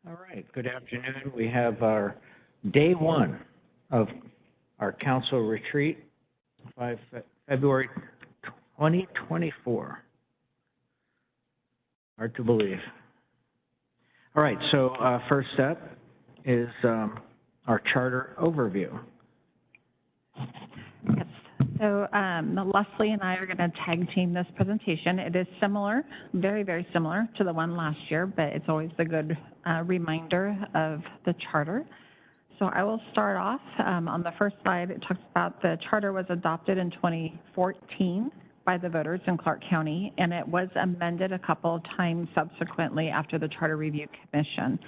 All right, good afternoon. We have our day one of our council retreat, February 2024. Hard to believe. All right, so first up is our charter overview. Yes. So Leslie and I are going to tag team this presentation. It is similar, very, very similar to the one last year, but it's always a good reminder of the charter. So I will start off on the first slide. It talks about the charter was adopted in 2014 by the voters in Clark County, and it was amended a couple of times subsequently after the Charter Review Commission.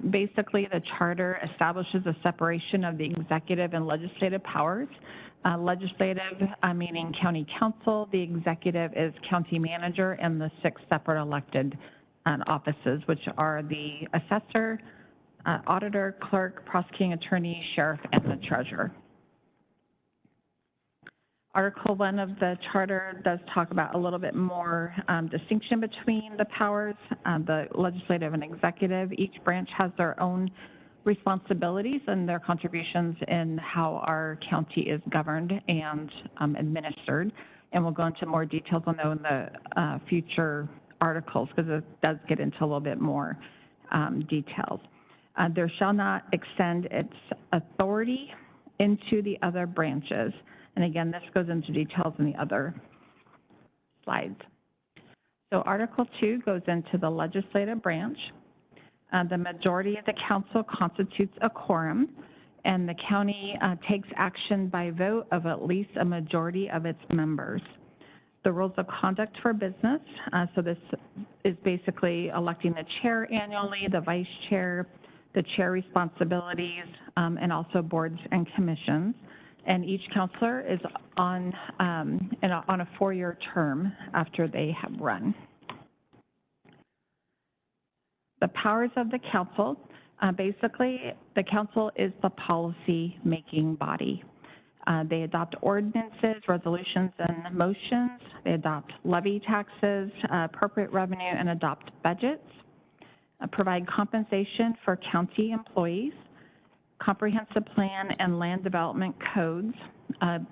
Basically, the charter establishes a separation of the executive and legislative powers. Legislative, meaning county council, the executive is county manager, and the 6 separate elected offices, which are the assessor, auditor, clerk, prosecuting attorney, sheriff, and the treasurer. Article 1 of the charter does talk about a little bit more distinction between the powers, the legislative and executive. Each branch has their own responsibilities and their contributions in how our county is governed and administered. And we'll go into more details on those in the future articles because it does get into a little bit more details. There shall not extend its authority into the other branches. And again, this goes into details in the other slides. So Article 2 goes into the legislative branch. The majority of the council constitutes a quorum, and the county takes action by vote of at least a majority of its members. The rules of conduct for business, so this is basically electing the chair annually, the vice chair, the chair responsibilities, and also boards and commissions. And each counselor is on a 4-year term after they have run. The powers of the council, basically, the council is the policy-making body. They adopt ordinances, resolutions, and motions. They adopt levy taxes, appropriate revenue, and adopt budgets. Provide compensation for county employees. Comprehensive plan and land development codes.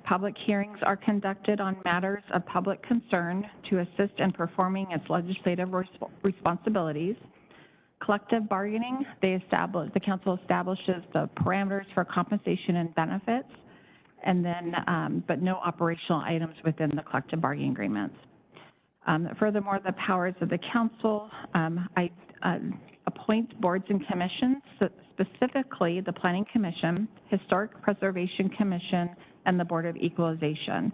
Public hearings are conducted on matters of public concern to assist in performing its legislative responsibilities. Collective bargaining, the council establishes the parameters for compensation and benefits, and then, but no operational items within the collective bargaining agreements. Furthermore, the powers of the council appoint boards and commissions, specifically the Planning Commission, Historic Preservation Commission, and the Board of Equalization.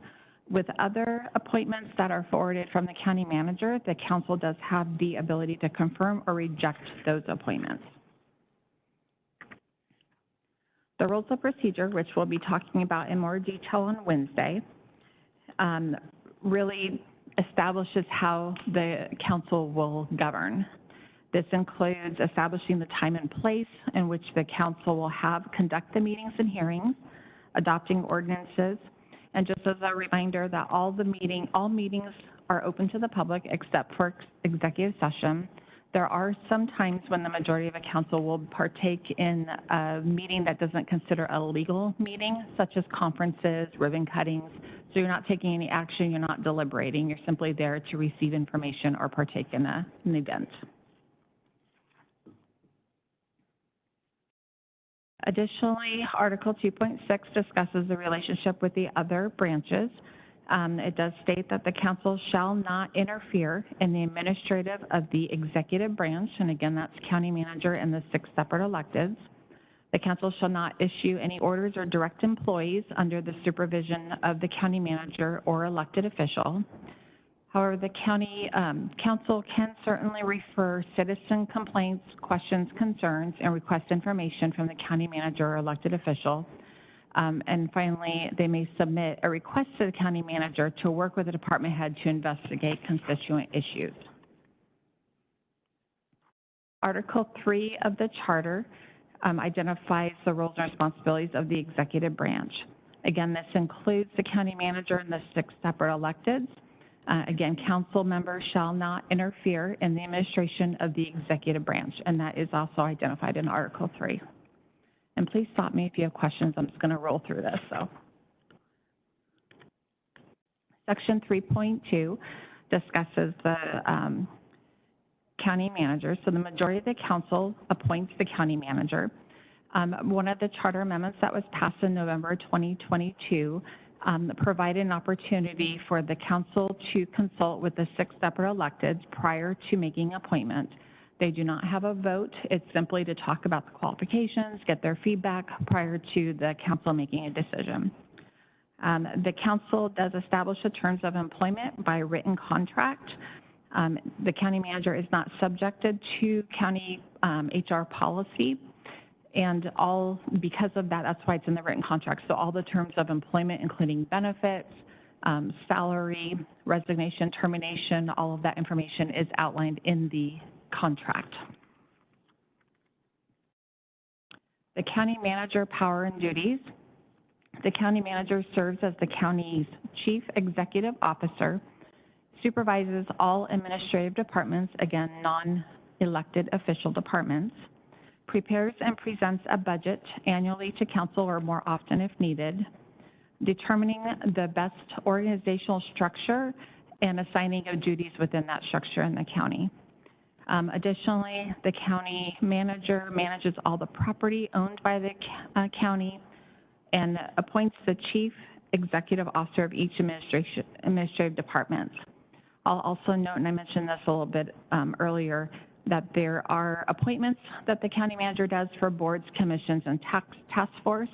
With other appointments that are forwarded from the county manager, the council does have the ability to confirm or reject those appointments. The rules of procedure, which we'll be talking about in more detail on Wednesday, really establishes how the council will govern. This includes establishing the time and place in which the council will conduct the meetings and hearings, adopting ordinances, and just as a reminder that all meetings are open to the public except for executive session. There are some times when the majority of a council will partake in a meeting that doesn't consider a legal meeting, such as conferences, ribbon cuttings. So you're not taking any action, you're not deliberating, you're simply there to receive information or partake in an event. Additionally, Article 2.6 discusses the relationship with the other branches. It does state that the council shall not interfere in the administrative of the executive branch, and again, that's county manager and the 6 separate electeds. The council shall not issue any orders or direct employees under the supervision of the county manager or elected official. However, the county council can certainly refer citizen complaints, questions, concerns, and request information from the county manager or elected official. And finally, they may submit a request to the county manager to work with the department head to investigate constituent issues. Article 3 of the charter identifies the roles and responsibilities of the executive branch. Again, this includes the county manager and the 6 separate electeds. Again, council members shall not interfere in the administration of the executive branch, and that is also identified in Article 3. And please stop me if you have questions. I'm just going to roll through this. So, Section 3.2 discusses the county manager. So the majority of the council appoints the county manager. One of the charter amendments that was passed in November 2022 provided an opportunity for the council to consult with the 6 separate electeds prior to making appointment. They do not have a vote. It's simply to talk about the qualifications, get their feedback prior to the council making a decision. The council does establish the terms of employment by written contract. The county manager is not subjected to county HR policy, and because of that, that's why it's in the written contract. So all the terms of employment, including benefits, salary, resignation, termination, all of that information is outlined in the contract. The county manager power and duties. The county manager serves as the county's chief executive officer, supervises all administrative departments, again, non-elected official departments, prepares and presents a budget annually to council or more often if needed, determining the best organizational structure and assigning of duties within that structure in the county. Additionally, the county manager manages all the property owned by the county and appoints the chief executive officer of each administrative department. I'll also note, and I mentioned this a little bit earlier, that there are appointments that the county manager does for boards, commissions, and task force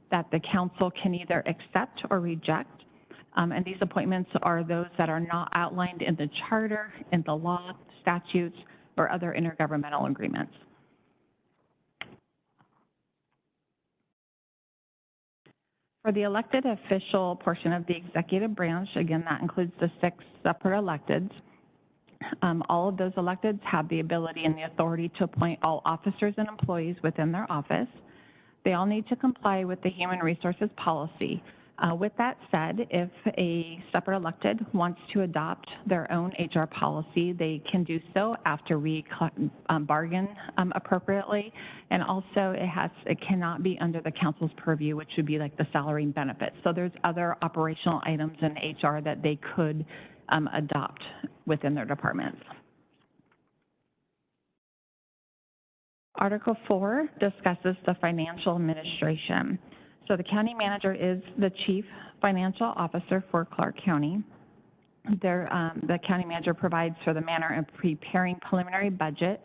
that the council can either accept or reject. And these appointments are those that are not outlined in the charter, in the law, statutes, or other intergovernmental agreements. For the elected official portion of the executive branch, again, that includes the 6 separate electeds. All of those electeds have the ability and the authority to appoint all officers and employees within their office. They all need to comply with the human resources policy. With that said, if a separate elected wants to adopt their own HR policy, they can do so after we bargain appropriately. And also, it cannot be under the council's purview, which would be like the salary and benefits. So there's other operational items in HR that they could adopt within their departments. Article 4 discusses the financial administration. So the county manager is the chief financial officer for Clark County. The county manager provides for the manner of preparing preliminary budget,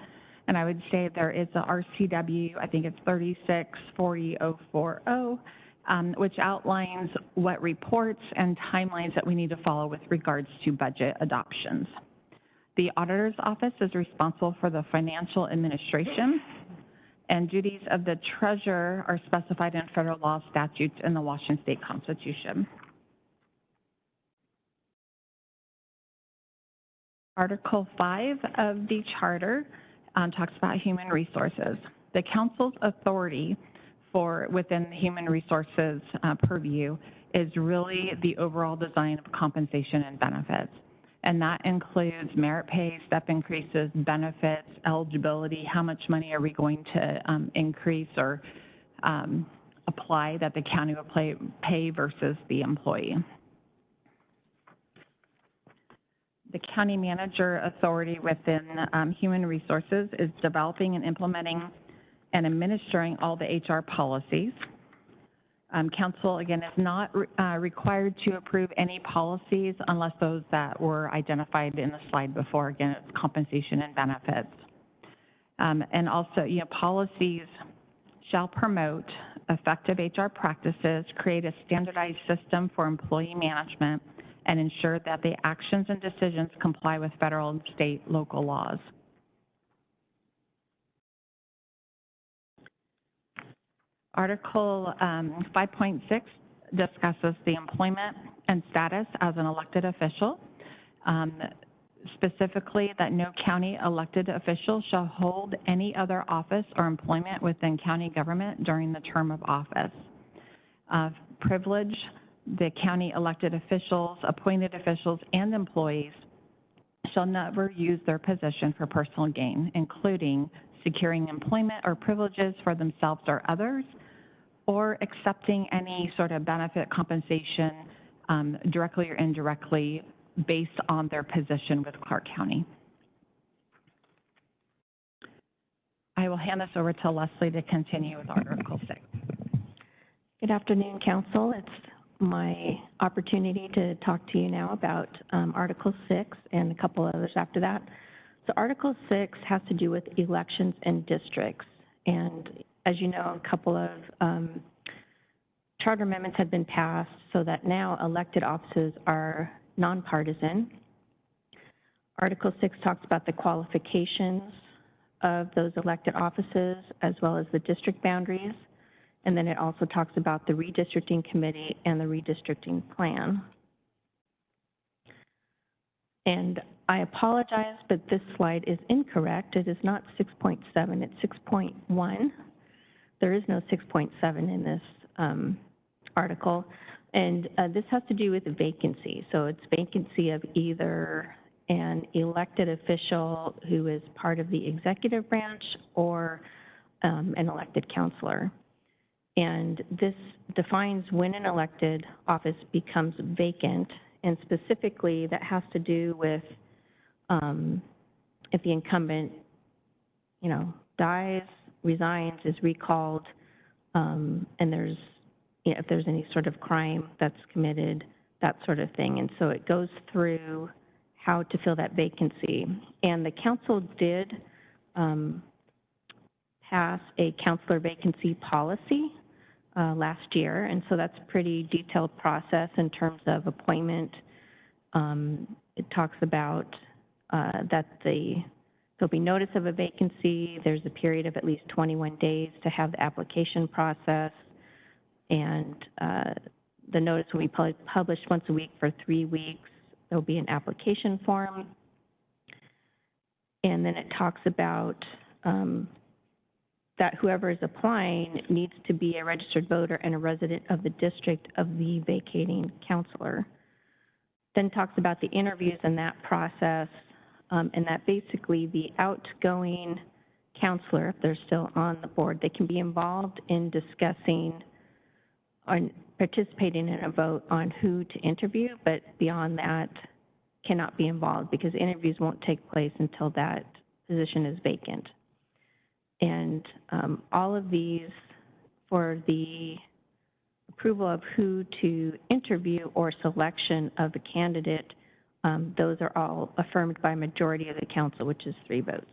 and I would say there is a RCW, I think it's 3640040, which outlines what reports and timelines that we need to follow with regards to budget adoptions. The auditor's office is responsible for the financial administration, and duties of the treasurer are specified in federal law, statutes, and the Washington State Constitution. Article 5 of the charter talks about human resources. The council's authority within the human resources purview is really the overall design of compensation and benefits. And that includes merit pay, step increases, benefits, eligibility, how much money are we going to increase or apply that the county will pay versus the employee. The county manager authority within human resources is developing and implementing and administering all the HR policies. Council, again, is not required to approve any policies unless those that were identified in the slide before. Again, it's compensation and benefits. And also, policies shall promote effective HR practices, create a standardized system for employee management, and ensure that the actions and decisions comply with federal and state local laws. Article 5.6 discusses the employment and status as an elected official, specifically that no county elected official shall hold any other office or employment within county government during the term of office. Privilege the county elected officials, appointed officials, and employees shall never use their position for personal gain, including securing employment or privileges for themselves or others, or accepting any sort of benefit compensation directly or indirectly based on their position with Clark County. I will hand this over to Leslie to continue with Article 6. Good afternoon, Council. It's my opportunity to talk to you now about Article 6 and a couple others after that. So Article 6 has to do with elections and districts. And as you know, a couple of charter amendments have been passed so that now elected offices are nonpartisan. Article 6 talks about the qualifications of those elected offices as well as the district boundaries. And then it also talks about the redistricting committee and the redistricting plan. And I apologize, but this slide is incorrect. It is not 6.7, it's 6.1. There is no 6.7 in this article. And this has to do with the vacancy. So it's vacancy of either an elected official who is part of the executive branch or an elected counselor. And this defines when an elected office becomes vacant, and specifically that has to do with if the incumbent, dies, resigns, is recalled, and there's, if there's any sort of crime that's committed, that sort of thing. And so it goes through how to fill that vacancy. And the council did pass a counselor vacancy policy last year, and so that's a pretty detailed process in terms of appointment. It talks about that there'll be notice of a vacancy, there's a period of at least 21 days to have the application process, and the notice will be published once a week for 3 weeks. There'll be an application form, and then it talks about that whoever is applying needs to be a registered voter and a resident of the district of the vacating counselor. Then talks about the interviews and that process, and that basically the outgoing counselor, if they're still on the board, they can be involved in discussing or participating in a vote on who to interview, but beyond that cannot be involved because interviews won't take place until that position is vacant. And all of these, for the approval of who to interview or selection of a candidate, those are all affirmed by a majority of the council, which is 3 votes.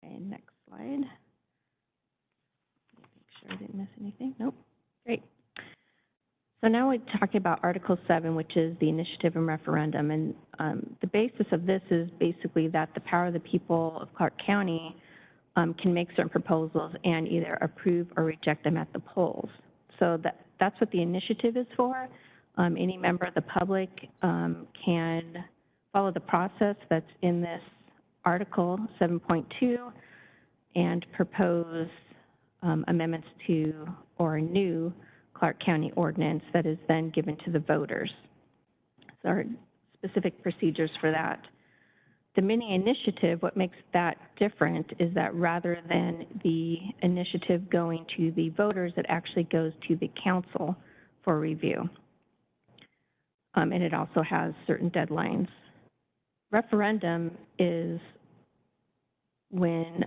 Okay, next slide. Make sure I didn't miss anything. Nope. Great. So now we're talking about Article 7, which is the initiative and referendum. And the basis of this is basically that the power of the people of Clark County can make certain proposals and either approve or reject them at the polls. So that's what the initiative is for. Any member of the public can follow the process that's in this Article 7.2 and propose amendments to or a new Clark County ordinance that is then given to the voters. So there are specific procedures for that. The mini initiative, what makes that different is that rather than the initiative going to the voters, it actually goes to the council for review. And it also has certain deadlines. Referendum is when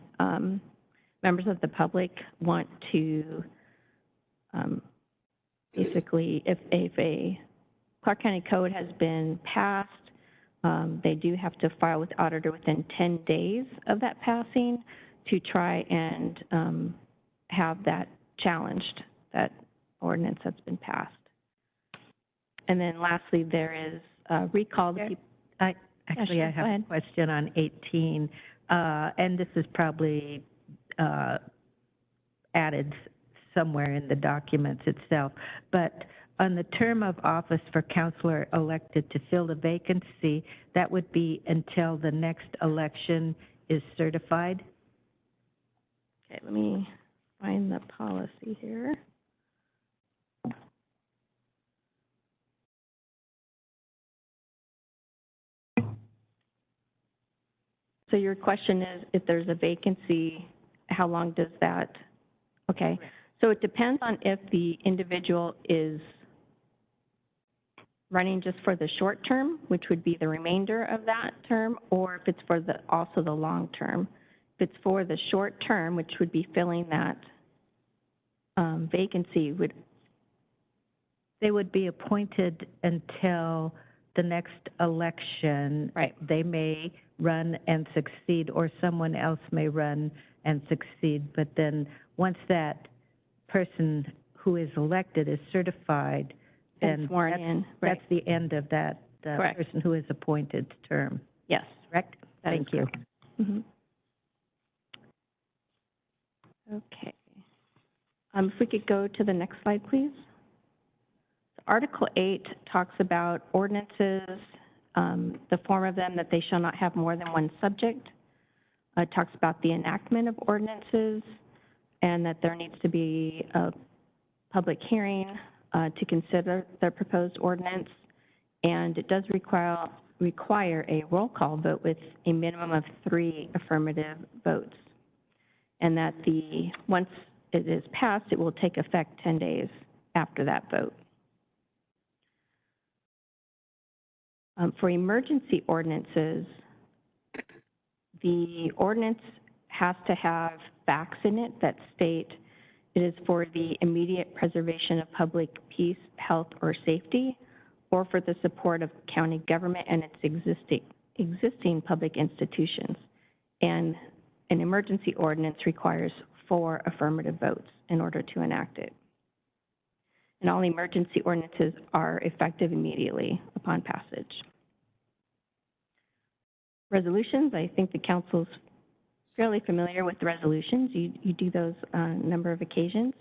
members of the public want to basically, if a Clark County code has been passed, they do have to file with auditor within 10 days of that passing to try and have that challenged, that ordinance that's been passed. And then lastly, there is recall. I have a question on 18, and this is probably added somewhere in the documents itself, but on the term of office for counselor elected to fill the vacancy, that would be until the next election is certified? Okay, let me find the policy here. So your question is, if there's a vacancy, how long does that, okay. So it depends on if the individual is running just for the short term, which would be the remainder of that term, or if it's for also the long term. If it's for the short term, which would be filling that vacancy, They would be appointed until the next election. Right. They may run and succeed, or someone else may run and succeed. But then once that person who is elected is certified, and then sworn in, right? that's the end of that Correct. person who is appointed term. Yes. Correct? That is Thank you. correct. Mhm. Okay. If we could go to the next slide, please. Article 8 talks about ordinances, the form of them, that they shall not have more than one subject. It talks about the enactment of ordinances, and that there needs to be a public hearing to consider the proposed ordinance. And it does require a roll call vote with a minimum of 3 affirmative votes. And that once it is passed, it will take effect 10 days after that vote. For emergency ordinances, the ordinance has to have facts in it that state it is for the immediate preservation of public peace, health, or safety, or for the support of county government and its existing public institutions. And an emergency ordinance requires 4 affirmative votes in order to enact it. And all emergency ordinances are effective immediately upon passage. Resolutions, I think the council's fairly familiar with the resolutions. You do those on a number of occasions,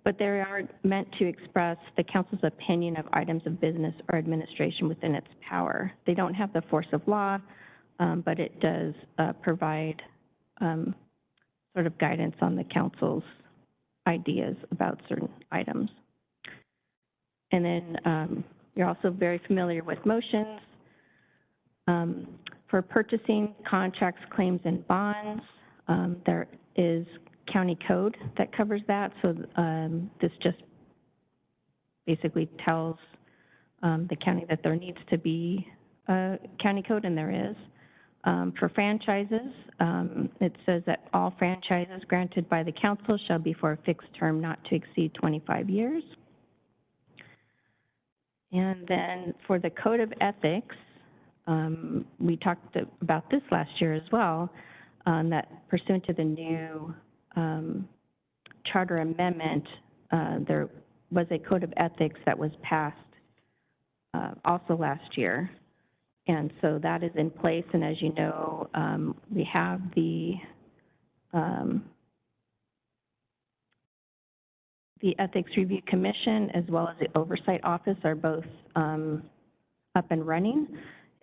but they are meant to express the council's opinion of items of business or administration within its power. They don't have the force of law, but it does provide sort of guidance on the council's ideas about certain items. And then you're also very familiar with motions. For purchasing, contracts, claims, and bonds, there is county code that covers that. So this just basically tells the county that there needs to be a county code, and there is. For franchises, it says that all franchises granted by the council shall be for a fixed term not to exceed 25 years. And then for the code of ethics, we talked about this last year as well, that pursuant to the new charter amendment, there was a code of ethics that was passed also last year. And so that is in place, and as you know, we have the Ethics Review Commission as well as the Oversight Office are both up and running,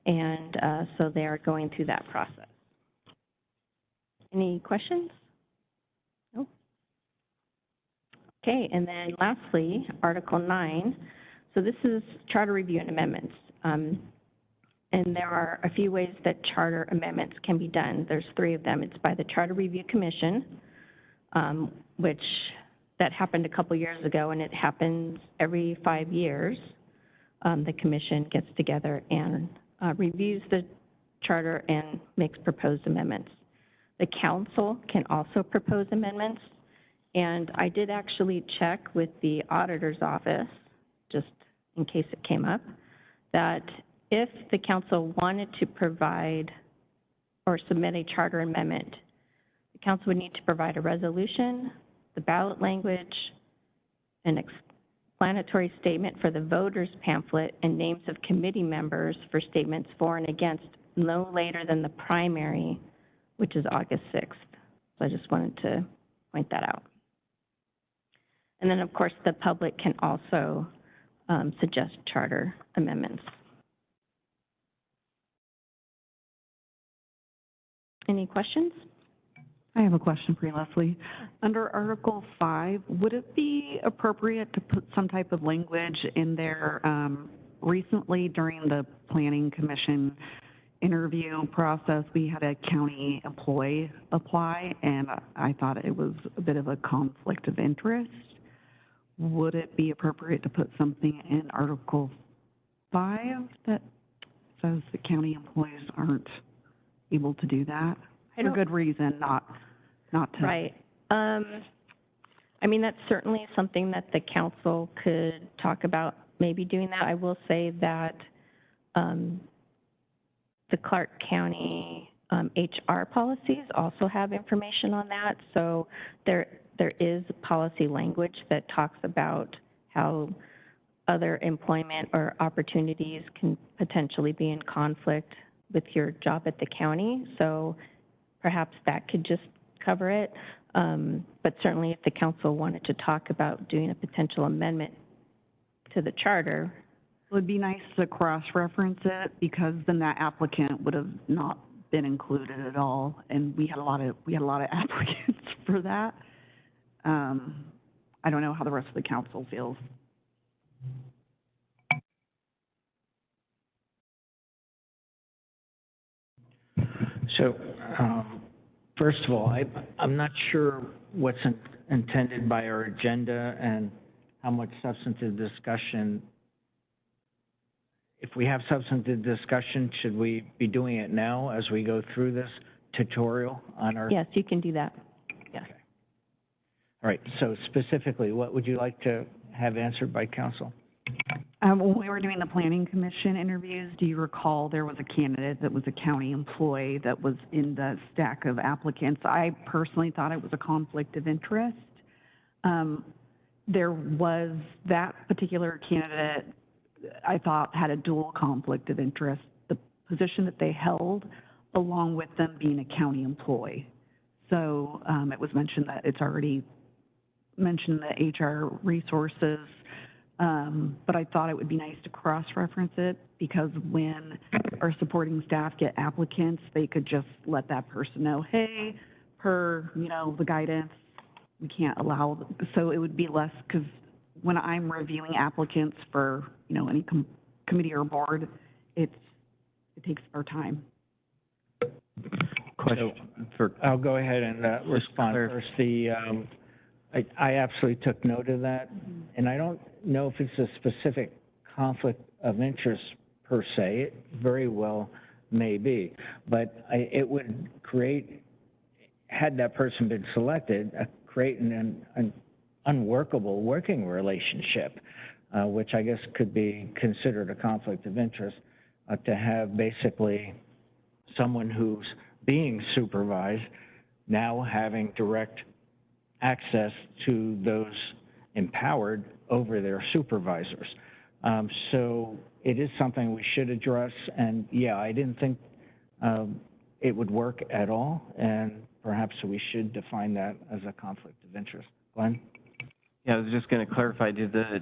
and so they are going through that process. Any questions? No? Okay, and then lastly, Article 9. So this is charter review and amendments. And there are a few ways that charter amendments can be done. There's 3 of them. It's by the Charter Review Commission, which that happened a couple years ago, and it happens every 5 years. The commission gets together and reviews the charter and makes proposed amendments. The council can also propose amendments, and I did actually check with the auditor's office, just in case it came up, that if the council wanted to provide or submit a charter amendment, the council would need to provide a resolution, the ballot language, an explanatory statement for the voters pamphlet, and names of committee members for statements for and against no later than the primary, which is August 6th. So I just wanted to point that out. And then, of course, the public can also suggest charter amendments. Any questions? I have a question for you, Leslie. Under Article 5, would it be appropriate to put some type of language in there? Recently, during the Planning Commission interview process, we had a county employee apply, and I thought it was a bit of a conflict of interest. Would it be appropriate to put something in Article 5 that says the county employees aren't able to do that? For good reason, not to. Right. I mean, that's certainly something that the council could talk about, maybe doing that. I will say that the Clark County HR policies also have information on that. So there is policy language that talks about how other employment or opportunities can potentially be in conflict with your job at the county. So perhaps that could just cover it. But certainly if the council wanted to talk about doing a potential amendment to the charter. It would be nice to cross-reference it, because then that applicant would have not been included at all, and we had a lot of applicants for that. I don't know how the rest of the council feels. So, first of all, I'm not sure what's intended by our agenda and how much substantive discussion. If we have substantive discussion, should we be doing it now as we go through this tutorial on our? Yes, you can do that. Yes. Okay. All right, so specifically, what would you like to have answered by council? When we were doing the Planning Commission interviews, do you recall there was a candidate that was a county employee that was in the stack of applicants? I personally thought it was a conflict of interest. There was that particular candidate, I thought, had a dual conflict of interest, the position that they held, along with them being a county employee. So it was mentioned that it's already mentioned the HR resources, but I thought it would be nice to cross-reference it, because when our supporting staff get applicants, they could just let that person know, hey, per, the guidance, we can't allow, so it would be less, because when I'm reviewing applicants for, any committee or board, it takes our time. Question for. I'll go ahead and respond first. I absolutely took note of that, and I don't know if it's a specific conflict of interest per se. It very well may be, but it would create, had that person been selected, create an unworkable working relationship, which I guess could be considered a conflict of interest, to have basically someone who's being supervised now having direct access to those empowered over their supervisors. So it is something we should address, and yeah, I didn't think it would work at all, and perhaps we should define that as a conflict of interest. Glenn? Yeah, I was just going to clarify, does the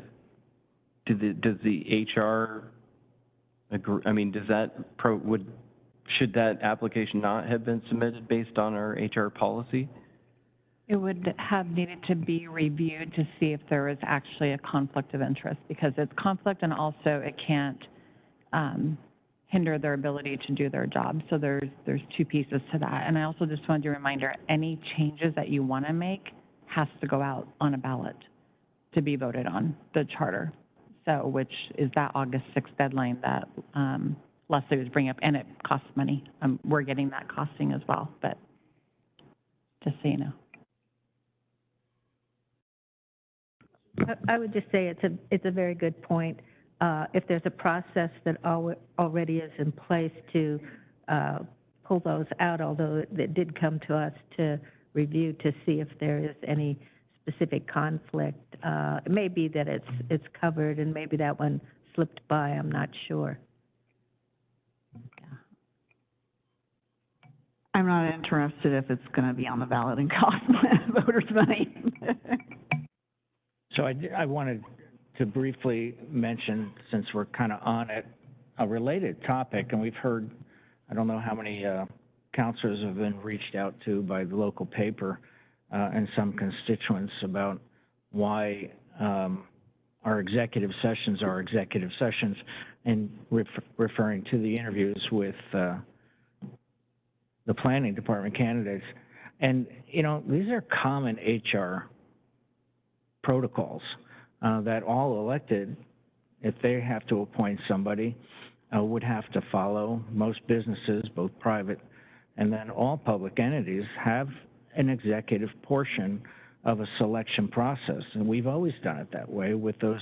HR agree, should that application not have been submitted based on our HR policy? It would have needed to be reviewed to see if there is actually a conflict of interest, because it's conflict and also it can't hinder their ability to do their job. So there's two pieces to that. And I also just wanted to reminder, any changes that you want to make has to go out on a ballot to be voted on, the charter. So, which is that August 6th deadline that Leslie was bringing up, and it costs money. We're getting that costing as well, but just so you know. I would just say it's a very good point. If there's a process that already is in place to pull those out, although it did come to us to review to see if there is any specific conflict. It may be that it's covered, and maybe that one slipped by. I'm not sure. Yeah. I'm not interested if it's going to be on the ballot and cost voters money. So I wanted to briefly mention, since we're kind of on it, a related topic, and we've heard, I don't know how many counselors have been reached out to by the local paper and some constituents about why our executive sessions are executive sessions, and referring to the interviews with the planning department candidates. And, you know, these are common HR protocols that all elected, if they have to appoint somebody, would have to follow. Most businesses, both private and then all public entities, have an executive portion of a selection process. And we've always done it that way with those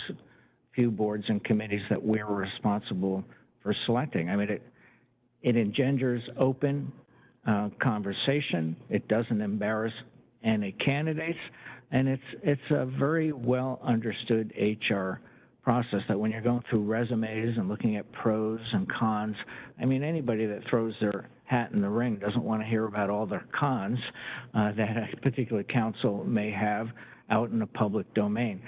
few boards and committees that we're responsible for selecting. I mean, it engenders open conversation. It doesn't embarrass any candidates. And it's a very well understood HR process that when you're going through resumes and looking at pros and cons, I mean, anybody that throws their hat in the ring doesn't want to hear about all their cons that a particular council may have out in the public domain.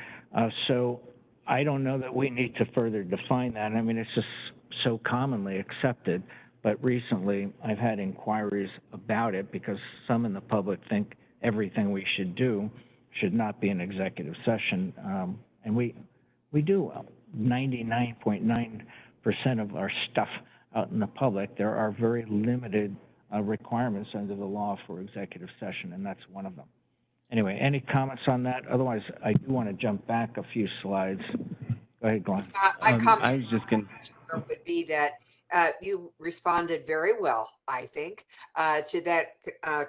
So I don't know that we need to further define that. I mean, it's just so commonly accepted, but recently I've had inquiries about it because some in the public think everything we should do should not be an executive session, and we do 99.9% of our stuff out in the public. There are very limited requirements under the law for executive session, and that's one of them. Anyway, any comments on that? Otherwise, I do want to jump back a few slides. Go ahead, Glenn. My comment I was just going would be that you responded very well, I think, to that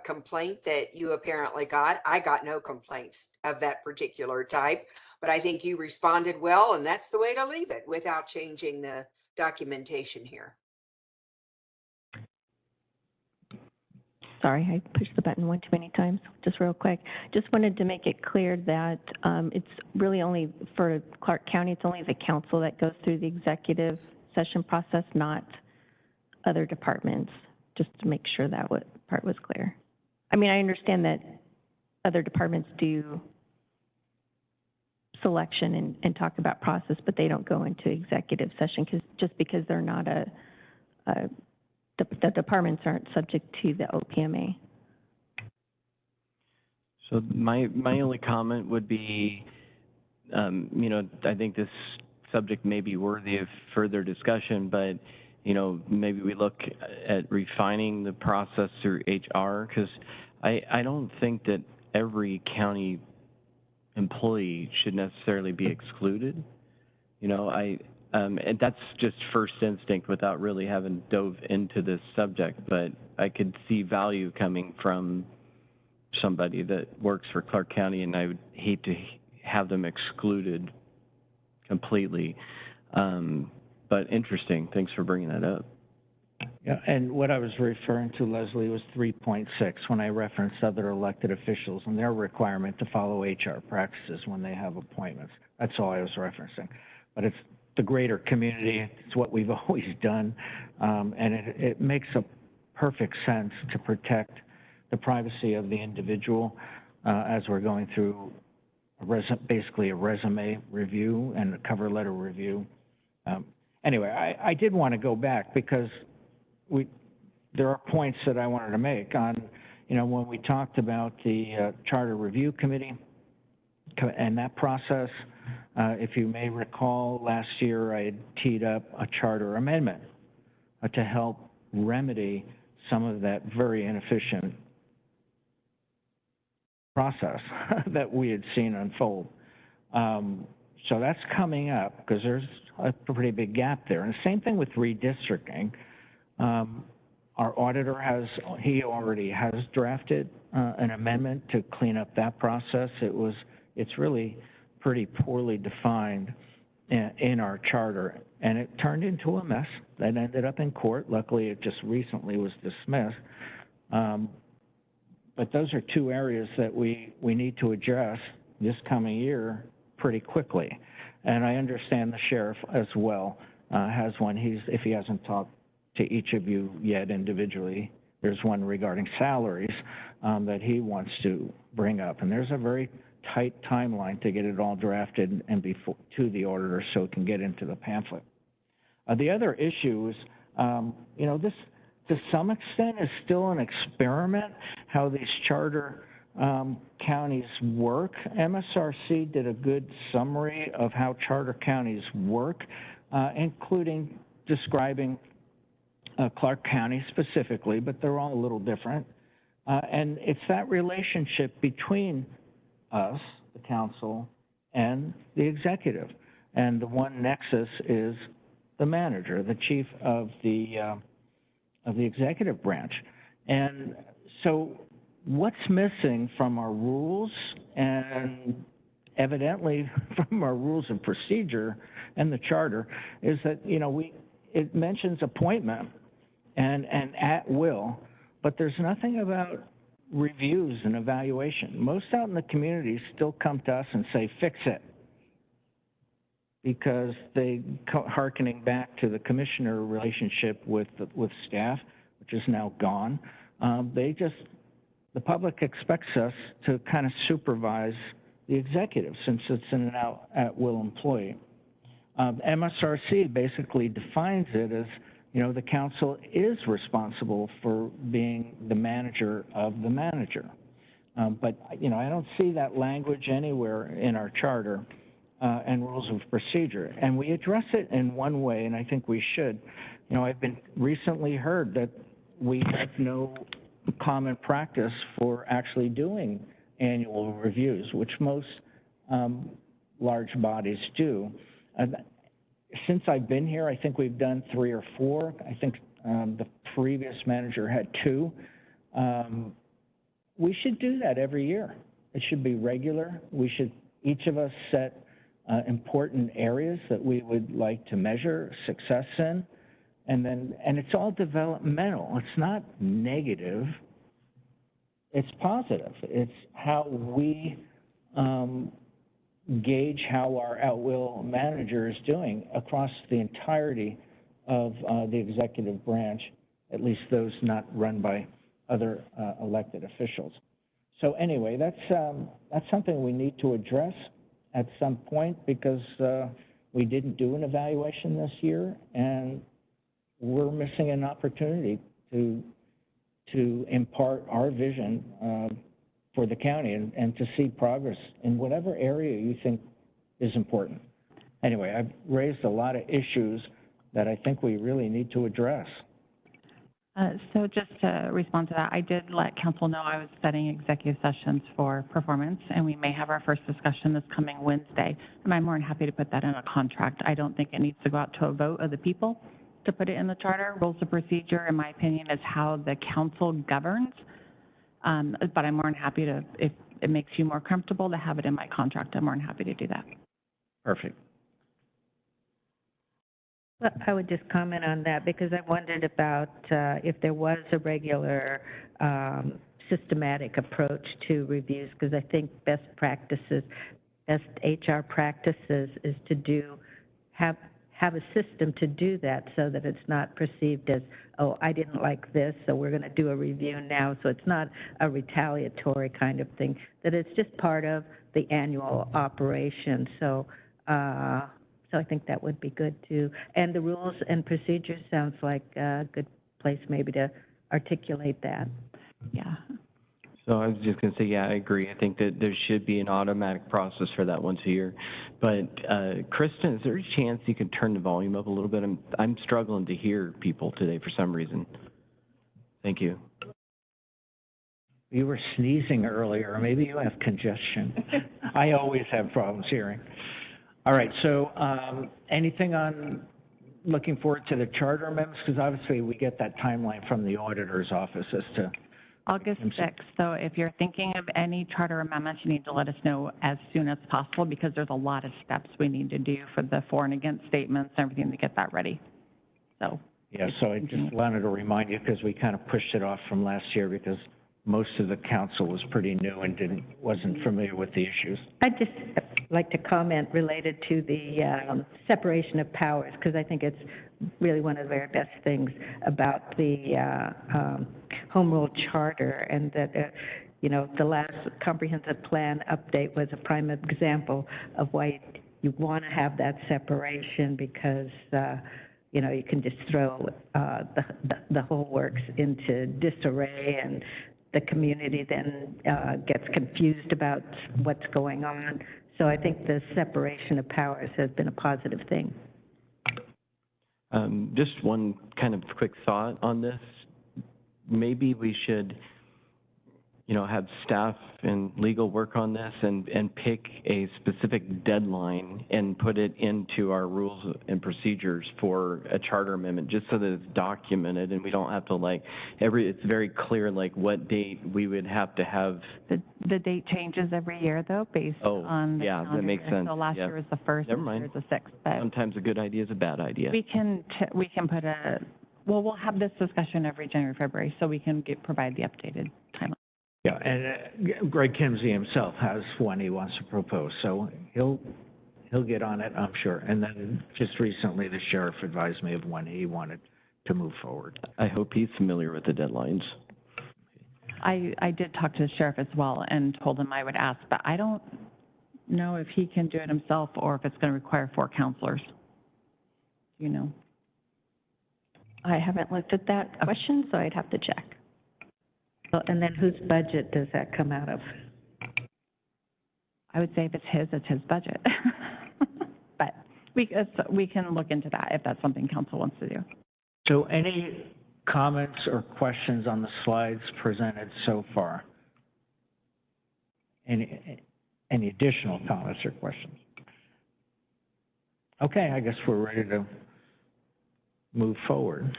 complaint that you apparently got. I got no complaints of that particular type, but I think you responded well, and that's the way to leave it without changing the documentation here. Sorry, I pushed the button one too many times. Just real quick, just wanted to make it clear that it's really only for Clark County, it's only the council that goes through the executive session process, not other departments, just to make sure that part was clear. I mean, I understand that other departments do selection and talk about process, but they don't go into executive session just because they're not the departments aren't subject to the OPMA. So my only comment would be, you know, I think this subject may be worthy of further discussion, but, you know, maybe we look at refining the process through HR, because I don't think that every county employee should necessarily be excluded. You know, and that's just first instinct without really having dove into this subject, but I could see value coming from somebody that works for Clark County, and I would hate to have them excluded completely. But interesting. Thanks for bringing that up. Yeah, and what I was referring to, Leslie, was 3.6 when I referenced other elected officials and their requirement to follow HR practices when they have appointments. That's all I was referencing. But it's the greater community. It's what we've always done, and it makes a perfect sense to protect the privacy of the individual as we're going through basically a resume review and a cover letter review. Anyway, I did want to go back because there are points that I wanted to make on, you know, when we talked about the Charter Review Committee and that process. If you may recall, last year I had teed up a charter amendment to help remedy some of that very inefficient process that we had seen unfold. So that's coming up because there's a pretty big gap there. And the same thing with redistricting. Our auditor he already has drafted an amendment to clean up that process. It's really pretty poorly defined in our charter, and it turned into a mess that ended up in court. Luckily, it just recently was dismissed. But those are two areas that we need to address this coming year pretty quickly. And I understand the sheriff as well has one. If he hasn't talked to each of you yet individually, there's one regarding salaries that he wants to bring up. And there's a very tight timeline to get it all drafted and to the auditor so it can get into the pamphlet. The other issue is, you know, to some extent, is still an experiment, how these charter counties work. MSRC did a good summary of how charter counties work, including describing Clark County specifically, but they're all a little different. And it's that relationship between us, the council, and the executive. And the one nexus is the manager, the chief of the executive branch. And so what's missing from our rules and evidently from our rules of procedure and the charter is that, you know, it mentions appointment and at will, but there's nothing about reviews and evaluation. Most out in the community still come to us and say, fix it, because they hearkening back to the commissioner relationship with staff, which is now gone. The public expects us to kind of supervise the executive since it's an at-will employee. MSRC basically defines it as, you know, the council is responsible for being the manager of the manager. But, you know, I don't see that language anywhere in our charter and rules of procedure. And we address it in one way, and I think we should. You know, I've been recently heard that we have no common practice for actually doing annual reviews, which most large bodies do. Since I've been here, I think we've done 3 or 4. I think the previous manager had 2. We should do that every year. It should be regular. We should, each of us, set important areas that we would like to measure success in, and it's all developmental. It's not negative. It's positive. It's how we gauge how our at-will manager is doing across the entirety of the executive branch, at least those not run by other elected officials. So anyway, that's something we need to address at some point, because we didn't do an evaluation this year, and we're missing an opportunity to impart our vision for the county and to see progress in whatever area you think is important. Anyway, I've raised a lot of issues that I think we really need to address. So just to respond to that, I did let council know I was setting executive sessions for performance, and we may have our first discussion this coming Wednesday. And I'm more than happy to put that in a contract. I don't think it needs to go out to a vote of the people to put it in the charter. Rules of procedure, in my opinion, is how the council governs. But I'm more than happy to, if it makes you more comfortable to have it in my contract, I'm more than happy to do that. Perfect. Well, I would just comment on that because I wondered about if there was a regular systematic approach to reviews, because I think best HR practices is to have a system to do that so that it's not perceived as, oh, I didn't like this, so we're going to do a review now. So it's not a retaliatory kind of thing, that it's just part of the annual operation. So I think that would be good too. And the rules and procedures sounds like a good place maybe to articulate that. Yeah. So I was just going to say, yeah, I agree. I think that there should be an automatic process for that once a year. But Kristen, is there a chance you can turn the volume up a little bit? I'm struggling to hear people today for some reason. Thank you. You were sneezing earlier. Maybe you have congestion. I always have problems hearing. All right, so anything on looking forward to the charter amendments? Because obviously we get that timeline from the auditor's office as to August 6th. So if you're thinking of any charter amendments, you need to let us know as soon as possible, because there's a lot of steps we need to do for the for and against statements and everything to get that ready. So. Yeah, so I just wanted to remind you, because we kind of pushed it off from last year because most of the council was pretty new and wasn't familiar with the issues. I'd just like to comment related to the separation of powers, because I think it's really one of the very best things about the Home Rule Charter, and that, you know, the last comprehensive plan update was a prime example of why you want to have that separation, because you know, you can just throw the whole works into disarray, and the community then gets confused about what's going on. So I think the separation of powers has been a positive thing. Just one kind of quick thought on this. Maybe we should, you know, have staff and legal work on this and pick a specific deadline and put it into our rules and procedures for a charter amendment, just so that it's documented and we don't have to like, it's very clear like what date we would have to have. The date changes every year, though, based on the yeah, that calendar makes year. sense. So last Yeah. year was the 1st, Never this mind. year is the 6th. But Sometimes a good idea is a bad idea. we can put we'll have this discussion every January, February, so we can provide the updated timeline. Yeah, and Greg Kimsey himself has one he wants to propose, so he'll get on it, I'm sure. And then just recently, the sheriff advised me of when he wanted to move forward. I hope he's familiar with the deadlines. I did talk to the sheriff as well and told him I would ask, but I don't know if he can do it himself or if it's going to require 4 counselors. You know? I haven't looked at that question, so I'd have to check. So, and then whose budget does that come out of? I would say if it's his budget. But we can look into that if that's something council wants to do. So any comments or questions on the slides presented so far? Any additional comments or questions? Okay, I guess we're ready to move forward.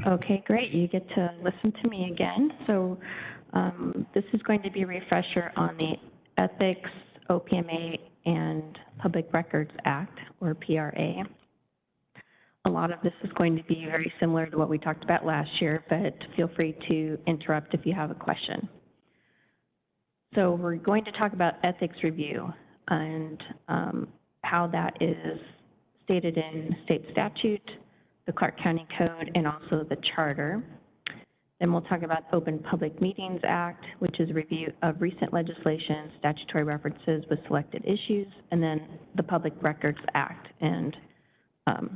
Okay, great. You get to listen to me again. So this is going to be a refresher on the Ethics, OPMA, and Public Records Act, or PRA. A lot of this is going to be very similar to what we talked about last year, but feel free to interrupt if you have a question. So we're going to talk about ethics review and how that is stated in state statute, the Clark County Code, and also the charter. Then we'll talk about Open Public Meetings Act, which is a review of recent legislation, statutory references with selected issues, and then the Public Records Act and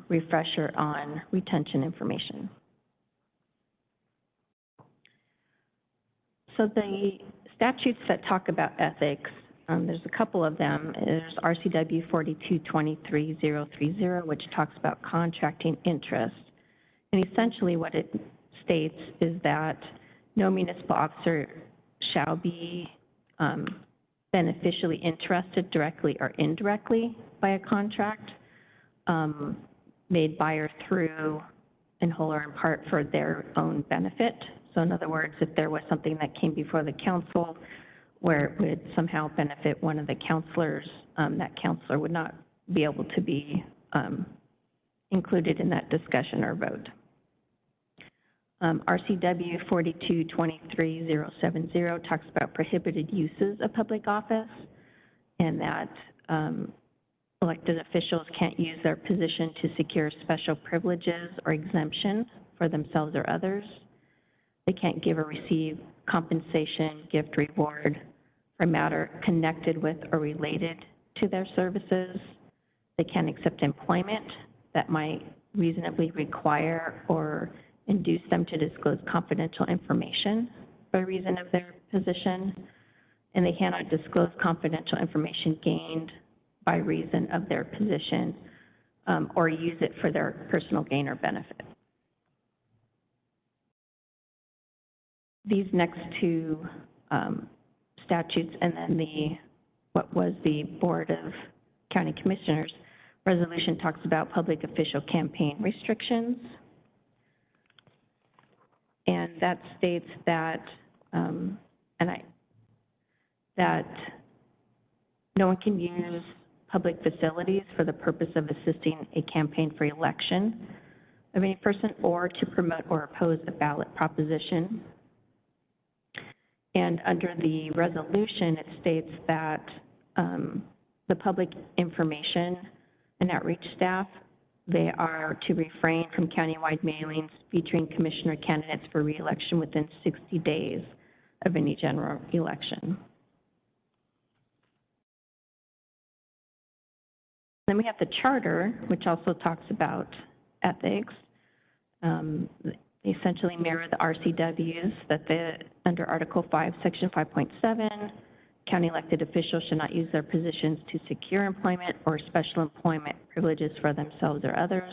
refresher on retention information. So the statutes that talk about ethics, there's a couple of them. There's RCW 4223030, which talks about contracting interest. And essentially what it states is that no municipal officer shall be beneficially interested directly or indirectly by a contract made by or through, in whole or in part, for their own benefit. So in other words, if there was something that came before the council where it would somehow benefit one of the counselors, that counselor would not be able to be included in that discussion or vote. RCW 4223070 talks about prohibited uses of public office, and that elected officials can't use their position to secure special privileges or exemptions for themselves or others. They can't give or receive compensation, gift, reward for a matter connected with or related to their services. They can't accept employment that might reasonably require or induce them to disclose confidential information by reason of their position. And they cannot disclose confidential information gained by reason of their position or use it for their personal gain or benefit. These next two statutes and then what was the Board of County Commissioners resolution talks about public official campaign restrictions. And that states that, that no one can use public facilities for the purpose of assisting a campaign for election of any person or to promote or oppose a ballot proposition. And under the resolution, it states that the public information and outreach staff, they are to refrain from countywide mailings featuring commissioner candidates for re-election within 60 days of any general election. Then we have the charter, which also talks about ethics. They essentially mirror the RCWs under Article 5, Section 5.7, county elected officials should not use their positions to secure employment or special employment privileges for themselves or others.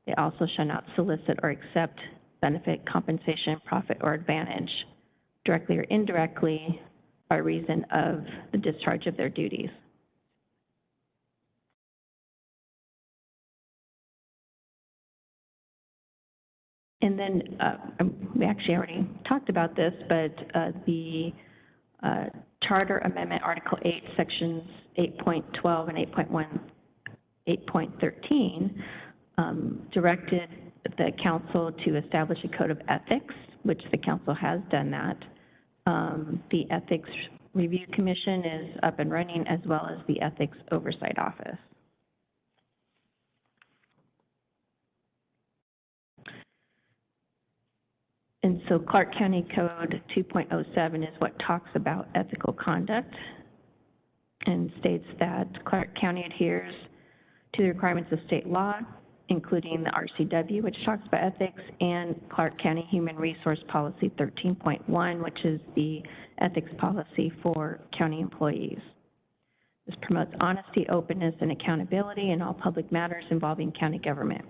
They also shall not solicit or accept benefit, compensation, profit, or advantage, directly or indirectly, by reason of the discharge of their duties. And then, we actually already talked about this, but the Charter Amendment, Article 8, Sections 8.12 and 8.13, directed the council to establish a code of ethics, which the council has done that. The Ethics Review Commission is up and running, as well as the Ethics Oversight Office. And so Clark County Code 2.07 is what talks about ethical conduct and states that Clark County adheres to the requirements of state law, including the RCW, which talks about ethics, and Clark County Human Resource Policy 13.1, which is the ethics policy for county employees. This promotes honesty, openness, and accountability in all public matters involving county government.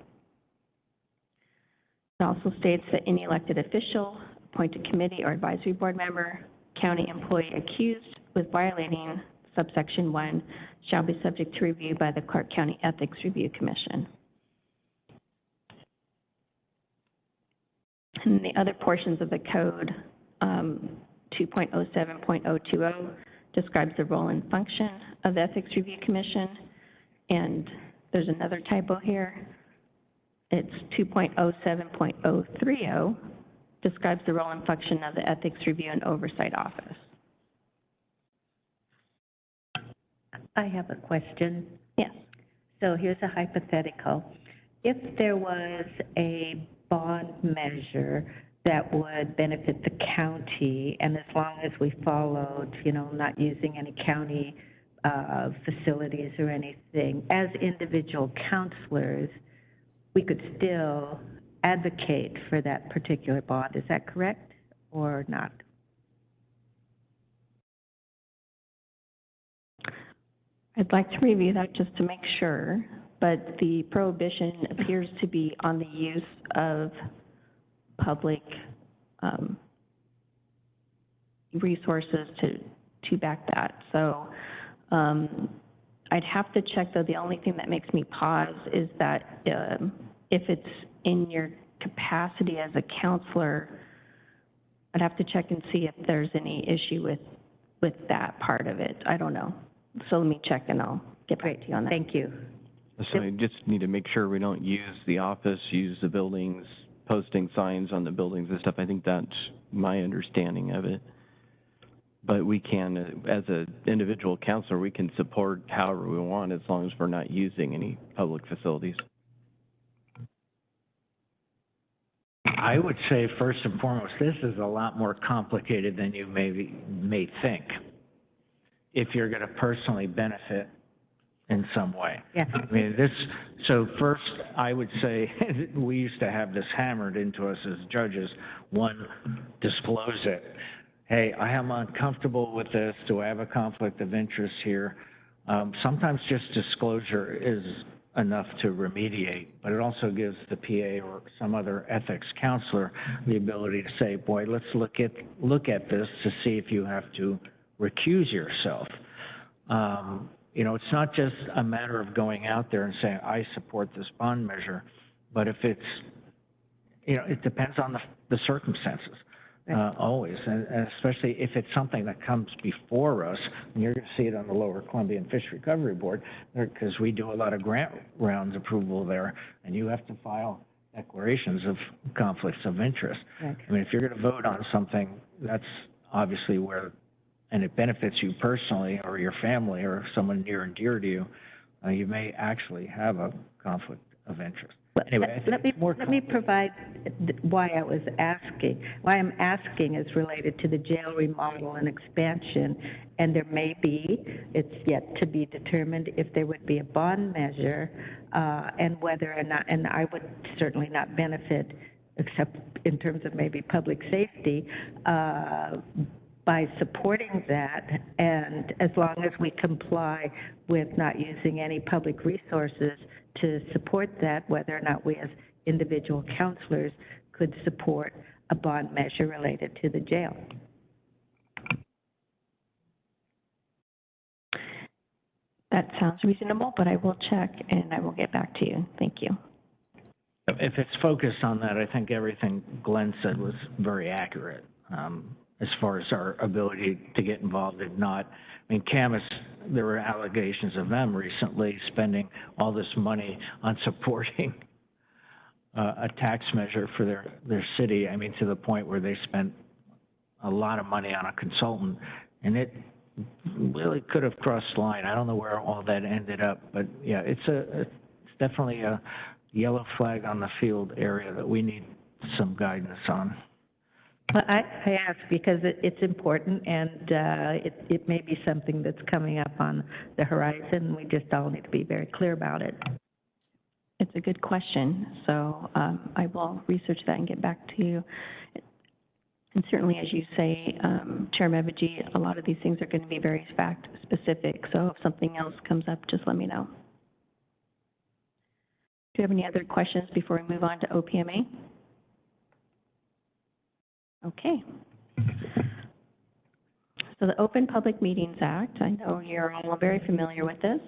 It also states that any elected official, appointed committee or advisory board member, county employee accused with violating subsection 1 shall be subject to review by the Clark County Ethics Review Commission. And the other portions of the code, 2.07.020 describes the role and function of the Ethics Review Commission, and there's another typo here. It's 2.07.030 describes the role and function of the Ethics Review and Oversight Office. I have a question. Yes. So here's a hypothetical. If there was a bond measure that would benefit the county, and as long as we followed, not using any county facilities or anything, as individual counselors, we could still advocate for that particular bond. Is that correct or not? I'd like to review that just to make sure, but the prohibition appears to be on the use of public resources to back that. So I'd have to check, though. The only thing that makes me pause is that if it's in your capacity as a counselor, I'd have to check and see if there's any issue with that part of it. I don't know. So let me check and I'll get back to you on that. Thank you. So we just need to make sure we don't use the office, use the buildings, posting signs on the buildings and stuff. I think that's my understanding of it. But we can, as an individual counselor, we can support however we want as long as we're not using any public facilities. I would say, first and foremost, this is a lot more complicated than you may think, if you're going to personally benefit in some way. Yeah. I mean, so first, I would say, we used to have this hammered into us as judges. One, disclose it. Hey, I am uncomfortable with this. Do I have a conflict of interest here? Sometimes just disclosure is enough to remediate, but it also gives the PA or some other ethics counselor the ability to say, boy, let's look at this to see if you have to recuse yourself. It's not just a matter of going out there and saying, I support this bond measure, but if it's, it depends on the circumstances. Always, and especially if it's something that comes before us, and you're going to see it on the Lower Columbian Fish Recovery Board, because we do a lot of grant rounds approval there, and you have to file declarations of conflicts of interest. Right. I mean, if you're going to vote on something, that's obviously where, and it benefits you personally or your family or someone near and dear to you, you may actually have a conflict of interest. Well, Anyway, I think it's more let me complicated. provide why I'm asking is related to the jail remodel and expansion, and there may be, it's yet to be determined if there would be a bond measure, and whether or not, and I would certainly not benefit, except in terms of maybe public safety, by supporting that, and as long as we comply with not using any public resources to support that, whether or not we as individual counselors could support a bond measure related to the jail. That sounds reasonable, but I will check and I will get back to you. Thank you. If it's focused on that, I think everything Glenn said was very accurate, as far as our ability to get involved and not. I mean, Camas, there were allegations of them recently spending all this money on supporting a tax measure for their city. I mean, to the point where they spent a lot of money on a consultant, and it really could have crossed the line. I don't know where all that ended up, but yeah, it's definitely a yellow flag on the field area that we need some guidance on. Well, I ask because it's important, and it may be something that's coming up on the horizon. We just all need to be very clear about it. It's a good question, so I will research that and get back to you. And certainly, as you say, Chair Mevigi, a lot of these things are going to be very fact-specific, so if something else comes up, just let me know. Do you have any other questions before we move on to OPMA? Okay. So the Open Public Meetings Act, I know you're all very familiar with this.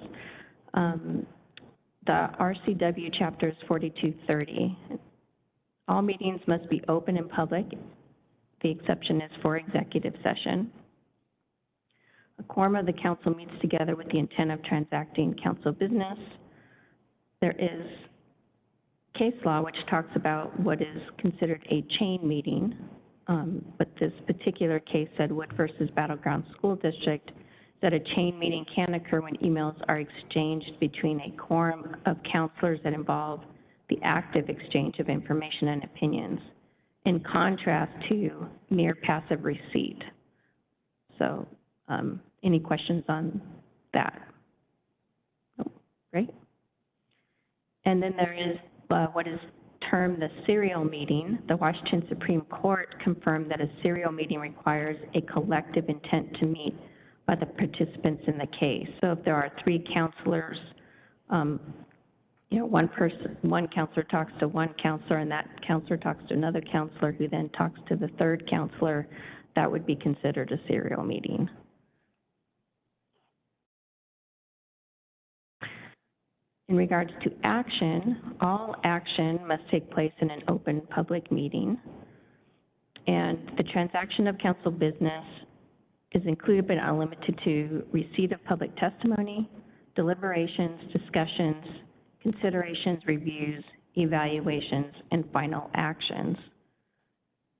The RCW chapter is 4230. All meetings must be open and public. The exception is for executive session. A quorum of the council meets together with the intent of transacting council business. There is case law which talks about what is considered a chain meeting. But this particular case said Wood versus Battleground School District that a chain meeting can occur when emails are exchanged between a quorum of counselors that involve the active exchange of information and opinions, in contrast to mere passive receipt. So, any questions on that? Oh, great. And then there is what is termed the serial meeting. The Washington Supreme Court confirmed that a serial meeting requires a collective intent to meet by the participants in the case. So if there are three counselors, one counselor talks to one counselor, and that counselor talks to another counselor, who then talks to the third counselor, that would be considered a serial meeting. In regards to action, all action must take place in an open public meeting. And the transaction of council business is included but not limited to receipt of public testimony, deliberations, discussions, considerations, reviews, evaluations, and final actions.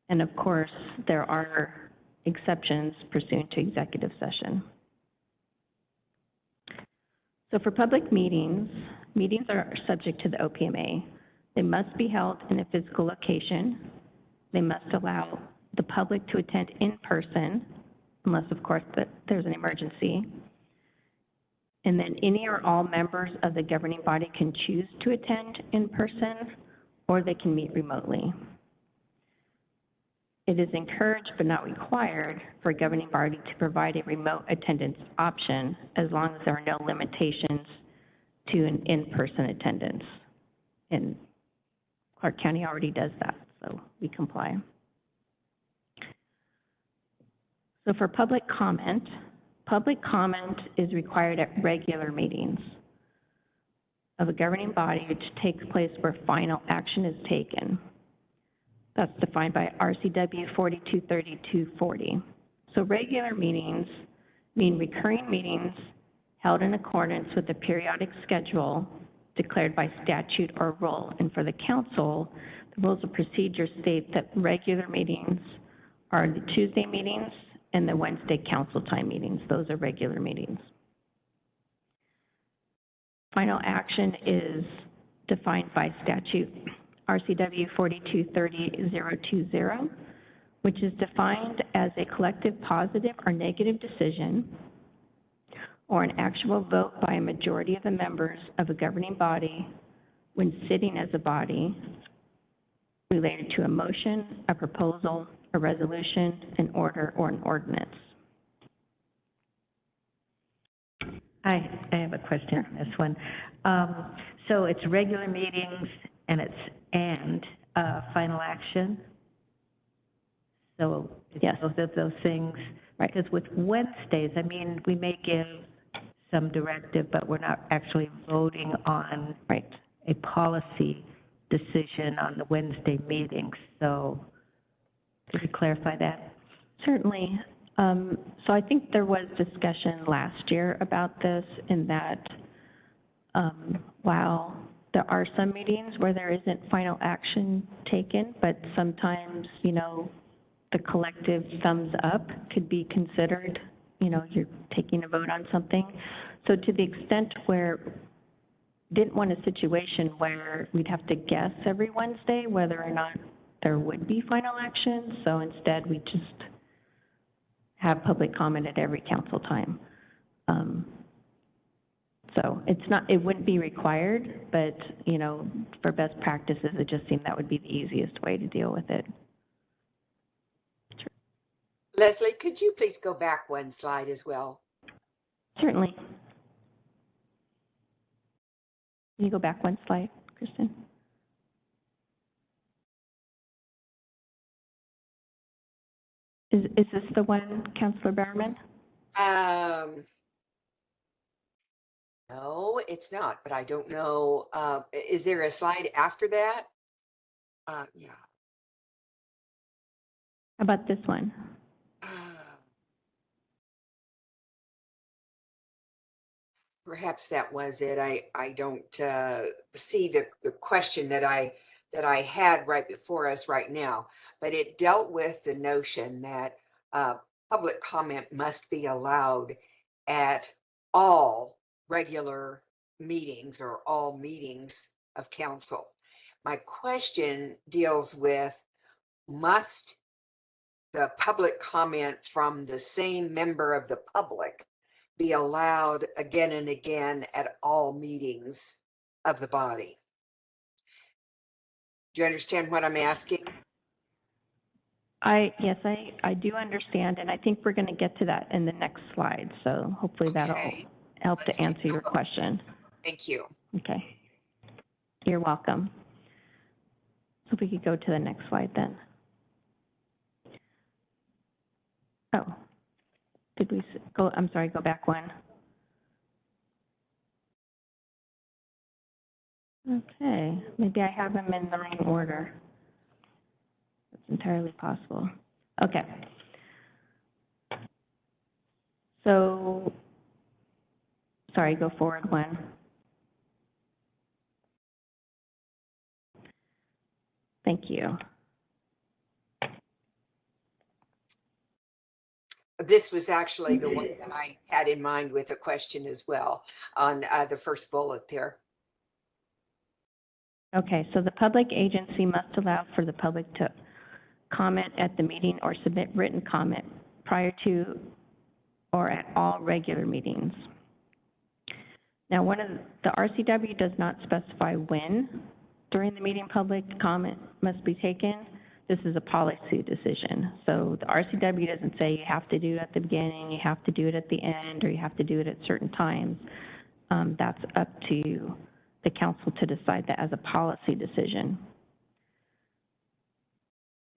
And of course, there are exceptions pursuant to executive session. So for public meetings, meetings are subject to the OPMA. They must be held in a physical location. They must allow the public to attend in person, unless, of course, that there's an emergency. And then any or all members of the governing body can choose to attend in person, or they can meet remotely. It is encouraged but not required for a governing body to provide a remote attendance option as long as there are no limitations to an in-person attendance. And Clark County already does that, so we comply. So for public comment is required at regular meetings of a governing body which takes place where final action is taken. That's defined by RCW 423240. So regular meetings mean recurring meetings held in accordance with the periodic schedule declared by statute or rule. And for the council, the rules of procedure state that regular meetings are the Tuesday meetings and the Wednesday council time meetings. Those are regular meetings. Final action is defined by statute, RCW 4230.020, which is defined as a collective positive or negative decision or an actual vote by a majority of the members of a governing body when sitting as a body related to a motion, a proposal, a resolution, an order, or an ordinance. I have a question on this one. So it's regular meetings and final action? So it's Yes. both of those things? Right. Because with Wednesdays, I mean, we may give some directive, but we're not actually voting on Right. a policy decision on the Wednesday meetings. So could you clarify that? Certainly. So I think there was discussion last year about this, in that while there are some meetings where there isn't final action taken, but sometimes, you know, the collective thumbs up could be considered, you know, you're taking a vote on something. So to the extent where, didn't want a situation where we'd have to guess every Wednesday whether or not there would be final action, so instead we just have public comment at every council time. So it's not, it wouldn't be required, but, you know, for best practices, it just seemed that would be the easiest way to deal with it. Leslie, could you please go back one slide as well? Certainly. Can you go back one slide, Kristen? Is this the one, Councilor Bowerman? No, it's not, but I don't know. Is there a slide after that? Yeah. How about this one? Perhaps that was it. I don't see the question that I had right before us right now, but it dealt with the notion that public comment must be allowed at all regular meetings or all meetings of council. My question deals with, must the public comment from the same member of the public be allowed again and again at all meetings of the body? Do you understand what I'm asking? Yes, I do understand, and I think we're going to get to that in the next slide, so hopefully that'll Okay. help Let's to take answer a your look. question. Thank you. Okay. You're welcome. So if we could go to the next slide then. Oh, did we go, I'm sorry, go back one. Okay, maybe I have them in the wrong order. That's entirely possible. Okay. So, sorry, go forward one. Thank you. This was actually the one that I had in mind with a question as well on the first bullet there. Okay, so the public agency must allow for the public to comment at the meeting or submit written comment prior to or at all regular meetings. Now, the RCW does not specify when during the meeting public comment must be taken. This is a policy decision. So the RCW doesn't say you have to do it at the beginning, you have to do it at the end, or you have to do it at certain times. That's up to the council to decide that as a policy decision.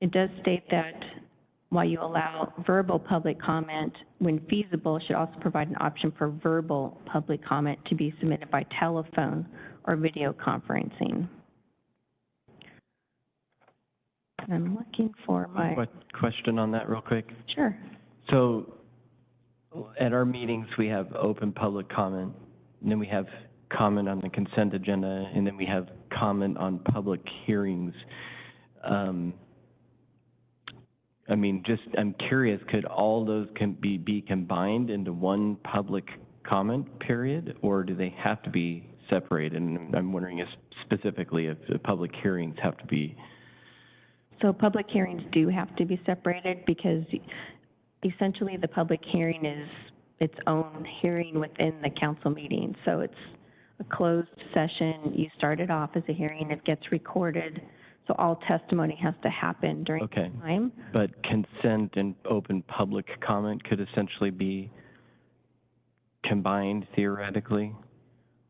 It does state that while you allow verbal public comment, when feasible, it should also provide an option for verbal public comment to be submitted by telephone or video conferencing. And I'm looking for my... Question on that real quick. Sure. So at our meetings, we have open public comment, and then we have comment on the consent agenda, and then we have comment on public hearings. I mean, I'm curious, could all those be combined into one public comment period, or do they have to be separated, and I'm wondering if specifically if the public hearings have to be, So public hearings do have to be separated because essentially the public hearing is its own hearing within the council meeting. So it's a closed session. You start it off as a hearing, it gets recorded. So all testimony has to happen during okay. that time. But consent and open public comment could essentially be combined theoretically?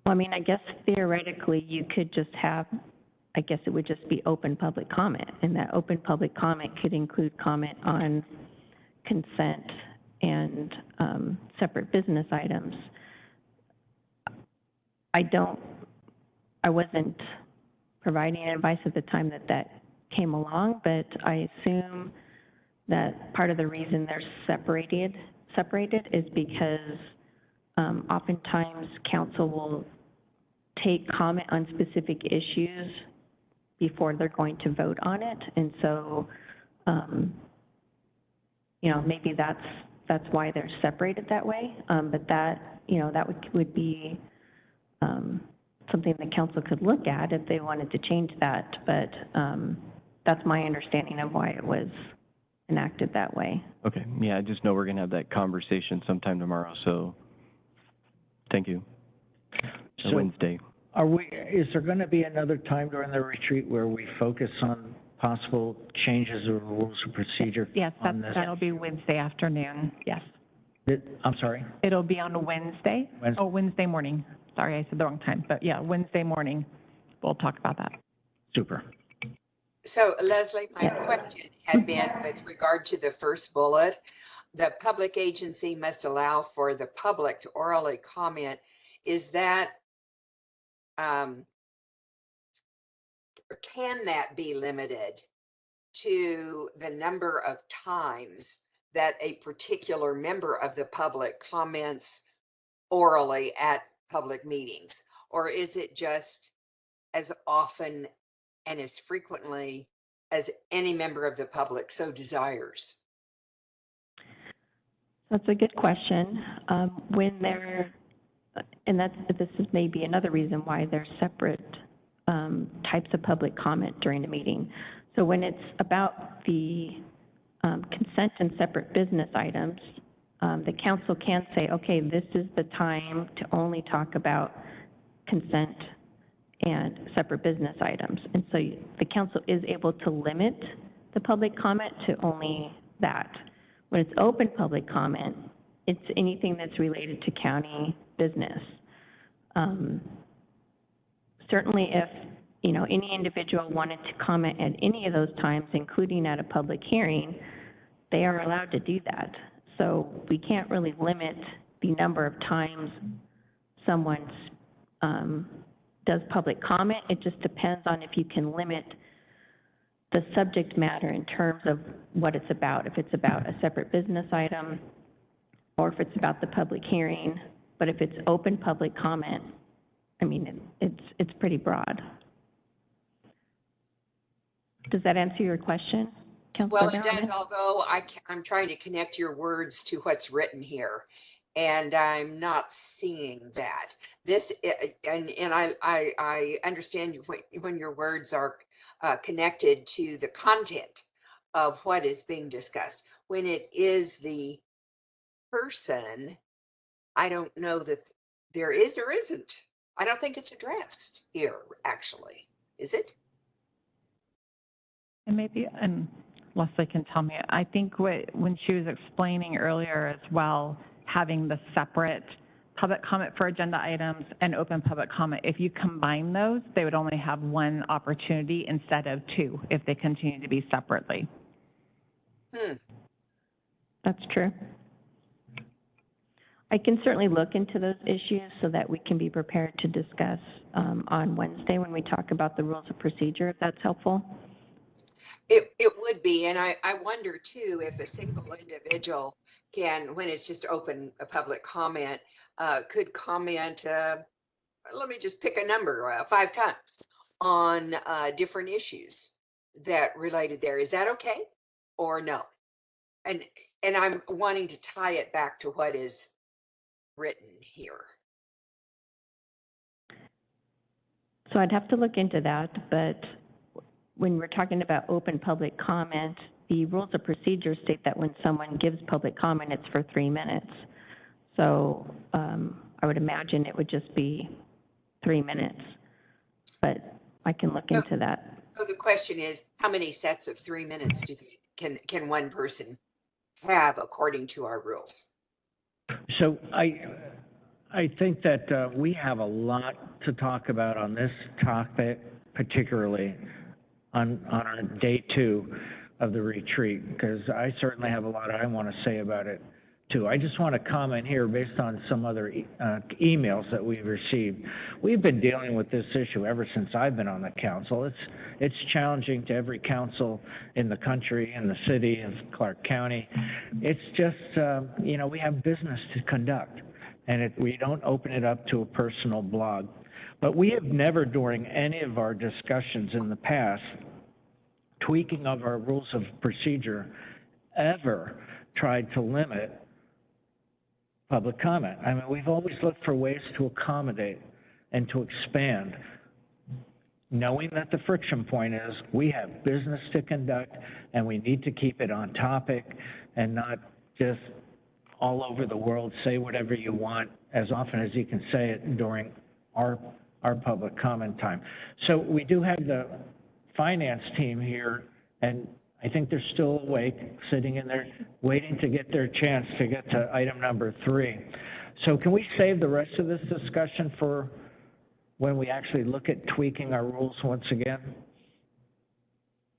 Well, I mean, I guess theoretically you could just have, I guess it would just be open public comment. And that open public comment could include comment on consent and separate business items. I wasn't providing advice at the time that came along, but I assume that part of the reason they're separated is because oftentimes council will take comment on specific issues before they're going to vote on it. And so, maybe that's why they're separated that way. But that, that would be something the council could look at if they wanted to change that. But that's my understanding of why it was enacted that way. Okay, yeah, I just know we're gonna have that conversation sometime tomorrow, so thank you. So- Wednesday. Is there going to be another time during the retreat where we focus on possible changes of rules of procedure Yes, on this? that'll be Wednesday afternoon, yes. I'm sorry? It'll be on a Wednesday? Wednesday. Oh, Wednesday morning. Sorry, I said the wrong time, but yeah, Wednesday morning, we'll talk about that. Super. So Leslie, my question had been with regard to the first bullet, the public agency must allow for the public to orally comment. Is that, can that be limited to the number of times that a particular member of the public comments orally at public meetings? Or is it just as often and as frequently as any member of the public so desires? That's a good question. This is maybe another reason why there's separate types of public comment during the meeting. So when it's about the consent and separate business items, the council can say, okay, this is the time to only talk about consent and separate business items. And so the council is able to limit the public comment to only that. When it's open public comment, it's anything that's related to county business. Certainly if, any individual wanted to comment at any of those times, including at a public hearing, they are allowed to do that. So we can't really limit the number of times someone does public comment. It just depends on if you can limit the subject matter in terms of what it's about. If it's about a separate business item or if it's about the public hearing. But if it's open public comment, I mean, it's pretty broad. Does that answer your question, Councilor Well, it Bowerman? does, although I'm trying to connect your words to what's written here, and I'm not seeing that. This, and I understand when your words are connected to the content of what is being discussed. When it is the person, I don't know that there is or isn't. I don't think it's addressed here, actually. Is it? And maybe, and Leslie can tell me, I think when she was explaining earlier as well, having the separate public comment for agenda items and open public comment, if you combine those, they would only have one opportunity instead of two if they continue to be separately. That's true. I can certainly look into those issues so that we can be prepared to discuss on Wednesday when we talk about the rules of procedure, if that's helpful. It would be, and I wonder too, if a single individual can, when it's just open a public comment, could comment, let me just pick a number, 5 times on different issues that related there. Is that okay or no? And I'm wanting to tie it back to what is written here. So I'd have to look into that, but when we're talking about open public comment, the rules of procedure state that when someone gives public comment, it's for 3 minutes. So I would imagine it would just be 3 minutes, but I can look into that. So the question is, how many sets of 3 minutes can one person have according to our rules? So I think that we have a lot to talk about on this topic, particularly on our day 2 of the retreat, because I certainly have a lot I want to say about it too. I just want to comment here based on some other emails that we've received. We've been dealing with this issue ever since I've been on the council. It's challenging to every council in the country, in the city of Clark County. It's just, you know, we have business to conduct, and we don't open it up to a personal blog. But we have never, during any of our discussions in the past, tweaking of our rules of procedure, ever tried to limit public comment. I mean, we've always looked for ways to accommodate and to expand, knowing that the friction point is we have business to conduct and we need to keep it on topic and not just all over the world say whatever you want as often as you can say it during our public comment time. So we do have the finance team here, and I think they're still awake, sitting in there, waiting to get their chance to get to item number 3. So can we save the rest of this discussion for when we actually look at tweaking our rules once again?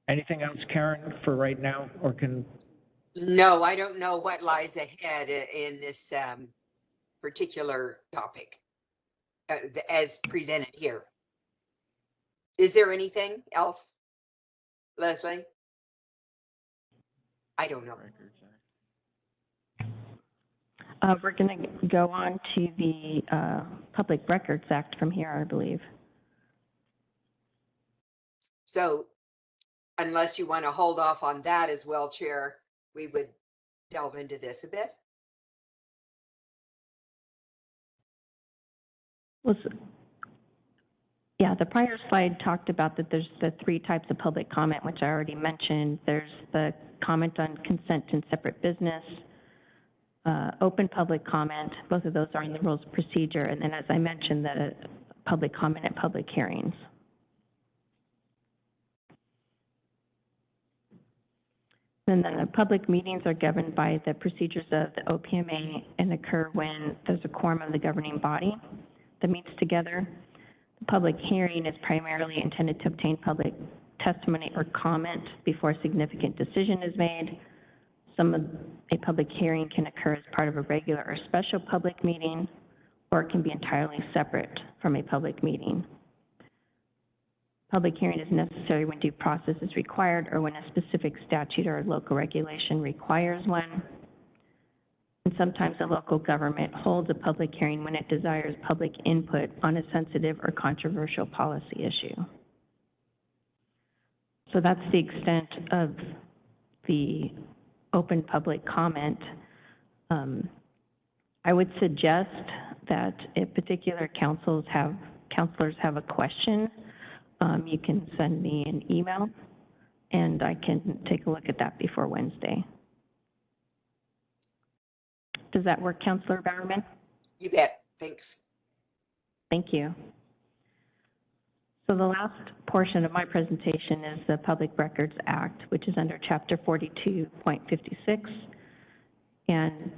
Anything else, Karen, for right now, or can? No, I don't know what lies ahead in this particular topic as presented here. Is there anything else, Leslie? I don't know. We're going to go on to the Public Records Act from here, I believe. So unless you want to hold off on that as well, Chair, we would delve into this a bit. Yeah, the prior slide talked about that there's the 3 types of public comment, which I already mentioned. There's the comment on consent and separate business, open public comment, both of those are in the rules of procedure, and then as I mentioned, the public comment at public hearings. And then the public meetings are governed by the procedures of the OPMA and occur when there's a quorum of the governing body that meets together. The public hearing is primarily intended to obtain public testimony or comment before a significant decision is made. A public hearing can occur as part of a regular or special public meeting, or it can be entirely separate from a public meeting. Public hearing is necessary when due process is required or when a specific statute or local regulation requires one. And sometimes a local government holds a public hearing when it desires public input on a sensitive or controversial policy issue. So that's the extent of the open public comment. I would suggest that if particular counselors have a question, you can send me an email and I can take a look at that before Wednesday. Does that work, Councilor Bowerman? You bet. Thanks. Thank you. So the last portion of my presentation is the Public Records Act, which is under Chapter 42.56. And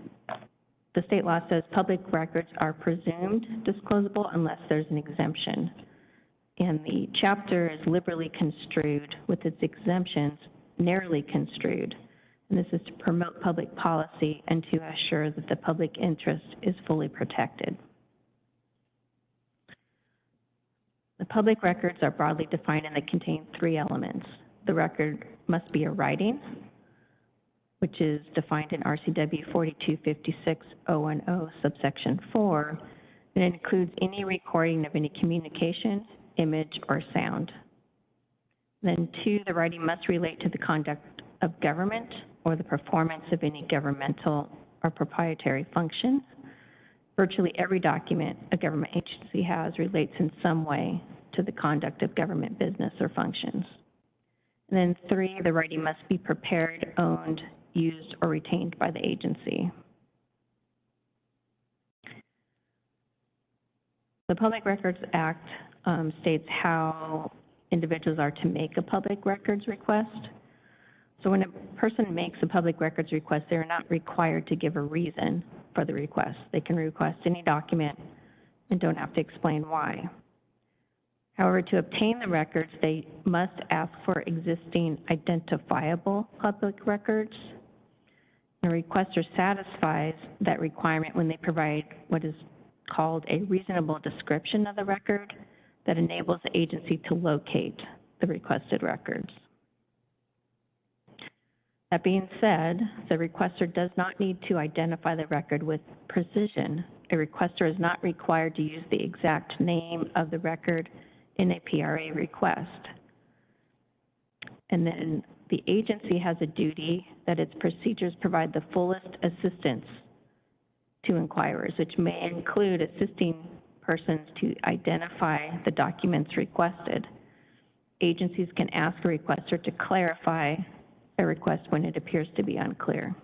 the state law says public records are presumed disclosable unless there's an exemption. And the chapter is liberally construed with its exemptions narrowly construed. And this is to promote public policy and to assure that the public interest is fully protected. The public records are broadly defined and they contain 3 elements. The record must be a writing, which is defined in RCW 4256.010 subsection 4, and it includes any recording of any communication, image, or sound. Then 2, the writing must relate to the conduct of government or the performance of any governmental or proprietary function. Virtually every document a government agency has relates in some way to the conduct of government business or functions. And then 3, the writing must be prepared, owned, used, or retained by the agency. The Public Records Act states how individuals are to make a public records request. So when a person makes a public records request, they're not required to give a reason for the request. They can request any document and don't have to explain why. However, to obtain the records, they must ask for existing identifiable public records. The requester satisfies that requirement when they provide what is called a reasonable description of the record that enables the agency to locate the requested records. That being said, the requester does not need to identify the record with precision. A requester is not required to use the exact name of the record in a PRA request. And then the agency has a duty that its procedures provide the fullest assistance to inquirers, which may include assisting persons to identify the documents requested. Agencies can ask a requester to clarify a request when it appears to be unclear.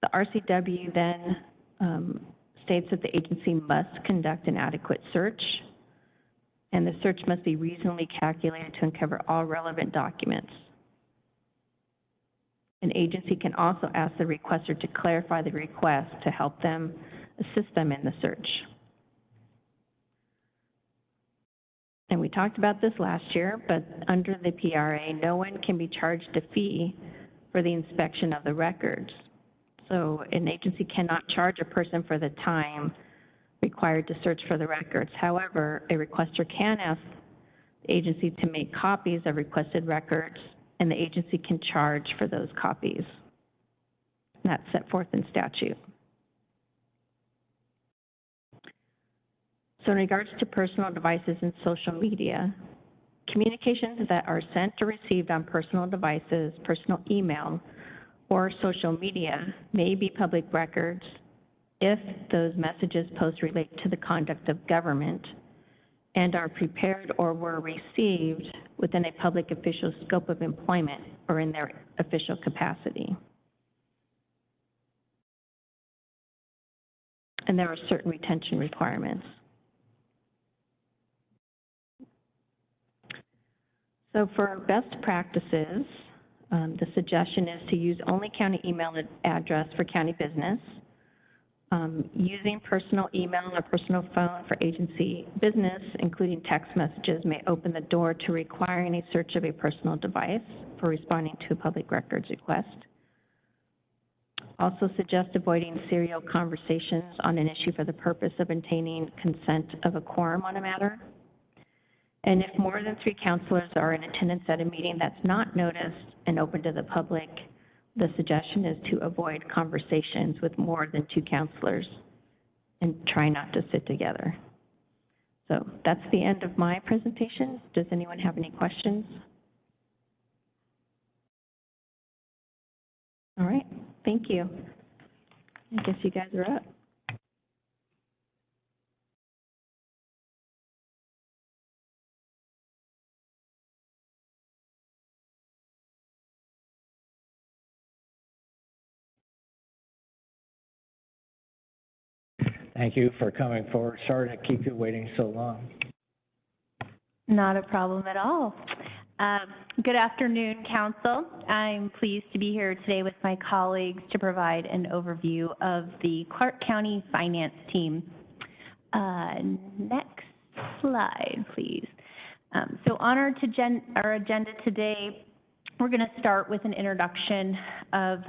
The RCW then states that the agency must conduct an adequate search, and the search must be reasonably calculated to uncover all relevant documents. An agency can also ask the requester to clarify the request to help them assist them in the search. And we talked about this last year, but under the PRA, no one can be charged a fee for the inspection of the records. So an agency cannot charge a person for the time required to search for the records. However, a requester can ask the agency to make copies of requested records, and the agency can charge for those copies. And that's set forth in statute. So in regards to personal devices and social media, communications that are sent or received on personal devices, personal email, or social media may be public records if those messages posts relate to the conduct of government and are prepared or were received within a public official's scope of employment or in their official capacity. And there are certain retention requirements. So for best practices, the suggestion is to use only county email address for county business. Using personal email or personal phone for agency business, including text messages, may open the door to requiring a search of a personal device for responding to a public records request. Also suggest avoiding serial conversations on an issue for the purpose of obtaining consent of a quorum on a matter. And if more than 3 counselors are in attendance at a meeting that's not noticed and open to the public, the suggestion is to avoid conversations with more than 2 counselors and try not to sit together. So that's the end of my presentation. Does anyone have any questions? All right, thank you. I guess you guys are up. Thank you for coming forward. Sorry to keep you waiting so long. Not a problem at all. Good afternoon, Council. I'm pleased to be here today with my colleagues to provide an overview of the Clark County Finance Team. Next slide, please. So on our agenda today, we're going to start with an introduction of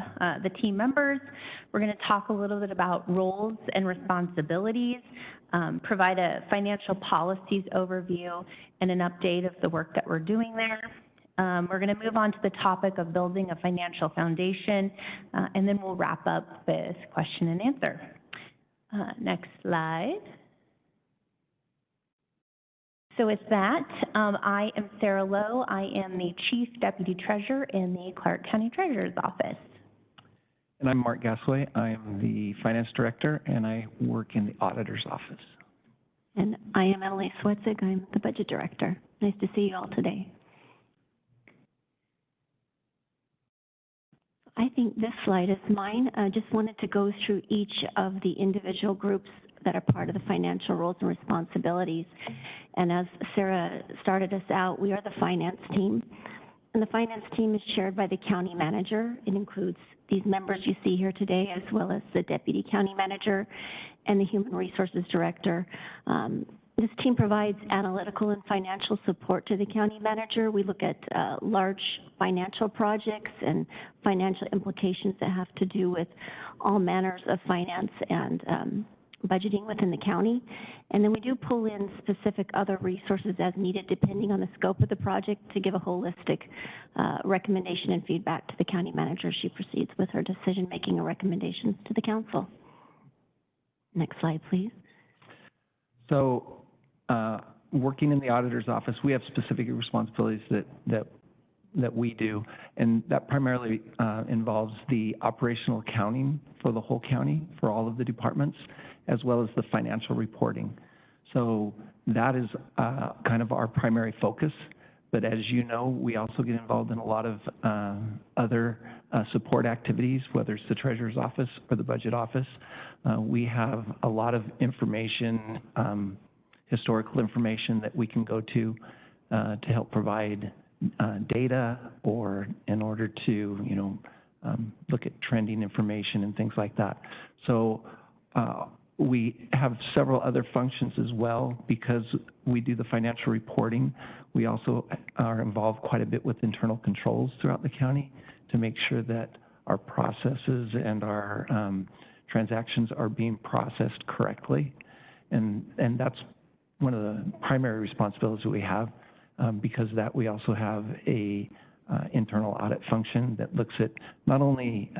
the team members. We're going to talk a little bit about roles and responsibilities, provide a financial policies overview, and an update of the work that we're doing there. We're going to move on to the topic of building a financial foundation, and then we'll wrap up with question and answer. Next slide. So with that, I am Sarah Lowe. I am the Chief Deputy Treasurer in the Clark County Treasurer's Office. And I'm Mark Gasway. I am the Finance Director, and I work in the Auditor's Office. And I am Emily Swetzig. I'm the budget director. Nice to see you all today. I think this slide is mine. I just wanted to go through each of the individual groups that are part of the financial roles and responsibilities. And as Sarah started us out, we are the finance team. And the finance team is chaired by the county manager. It includes these members you see here today, as well as the deputy county manager and the human resources director. This team provides analytical and financial support to the county manager. We look at large financial projects and financial implications that have to do with all manners of finance and budgeting within the county. And then we do pull in specific other resources as needed, depending on the scope of the project, to give a holistic recommendation and feedback to the county manager as she proceeds with her decision-making and recommendations to the council. Next slide, please. So, working in the auditor's office, we have specific responsibilities that we do, and that primarily involves the operational accounting for the whole county, for all of the departments, as well as the financial reporting. So that is kind of our primary focus. But as you know, we also get involved in a lot of other support activities, whether it's the treasurer's office or the budget office. We have a lot of information, historical information that we can go to help provide data, or in order to, look at trending information and things like that. So we have several other functions as well. Because we do the financial reporting, we also are involved quite a bit with internal controls throughout the county to make sure that our processes and our transactions are being processed correctly. And that's one of the primary responsibilities that we have. Because of that, we also have a internal audit function that looks at not only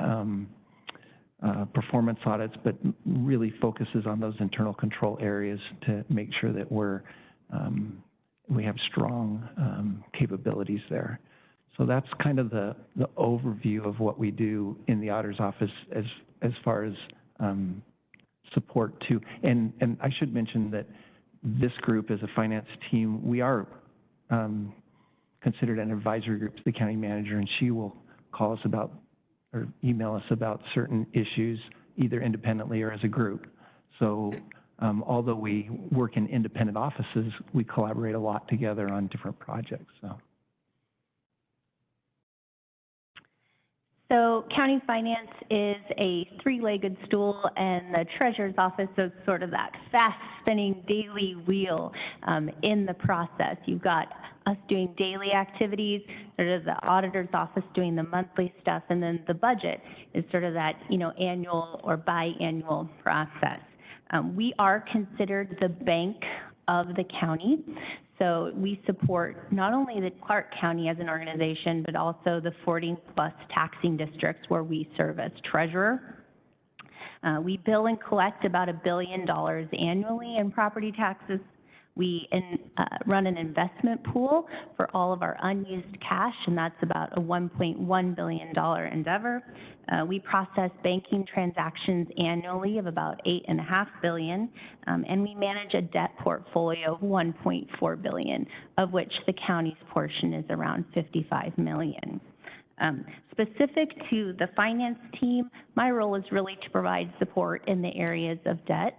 performance audits, but really focuses on those internal control areas to make sure that we have strong capabilities there. So that's kind of the overview of what we do in the auditor's office as far as support to. And I should mention that this group, as a finance team, we are considered an advisory group to the county manager, and she will call us about or email us about certain issues, either independently or as a group. So although we work in independent offices, we collaborate a lot together on different projects. So county finance is a three-legged stool, and the treasurer's office is sort of that fast-spinning daily wheel in the process. You've got us doing daily activities, sort of the auditor's office doing the monthly stuff, and then the budget is sort of that, annual or biannual process. We are considered the bank of the county. So we support not only the Clark County as an organization, but also the 40-plus taxing districts where we serve as treasurer. We bill and collect about $1 billion annually in property taxes. We run an investment pool for all of our unused cash, and that's about a $1.1 billion endeavor. We process banking transactions annually of about $8.5 billion, and we manage a debt portfolio of $1.4 billion, of which the county's portion is around $55 million. Specific to the finance team, my role is really to provide support in the areas of debt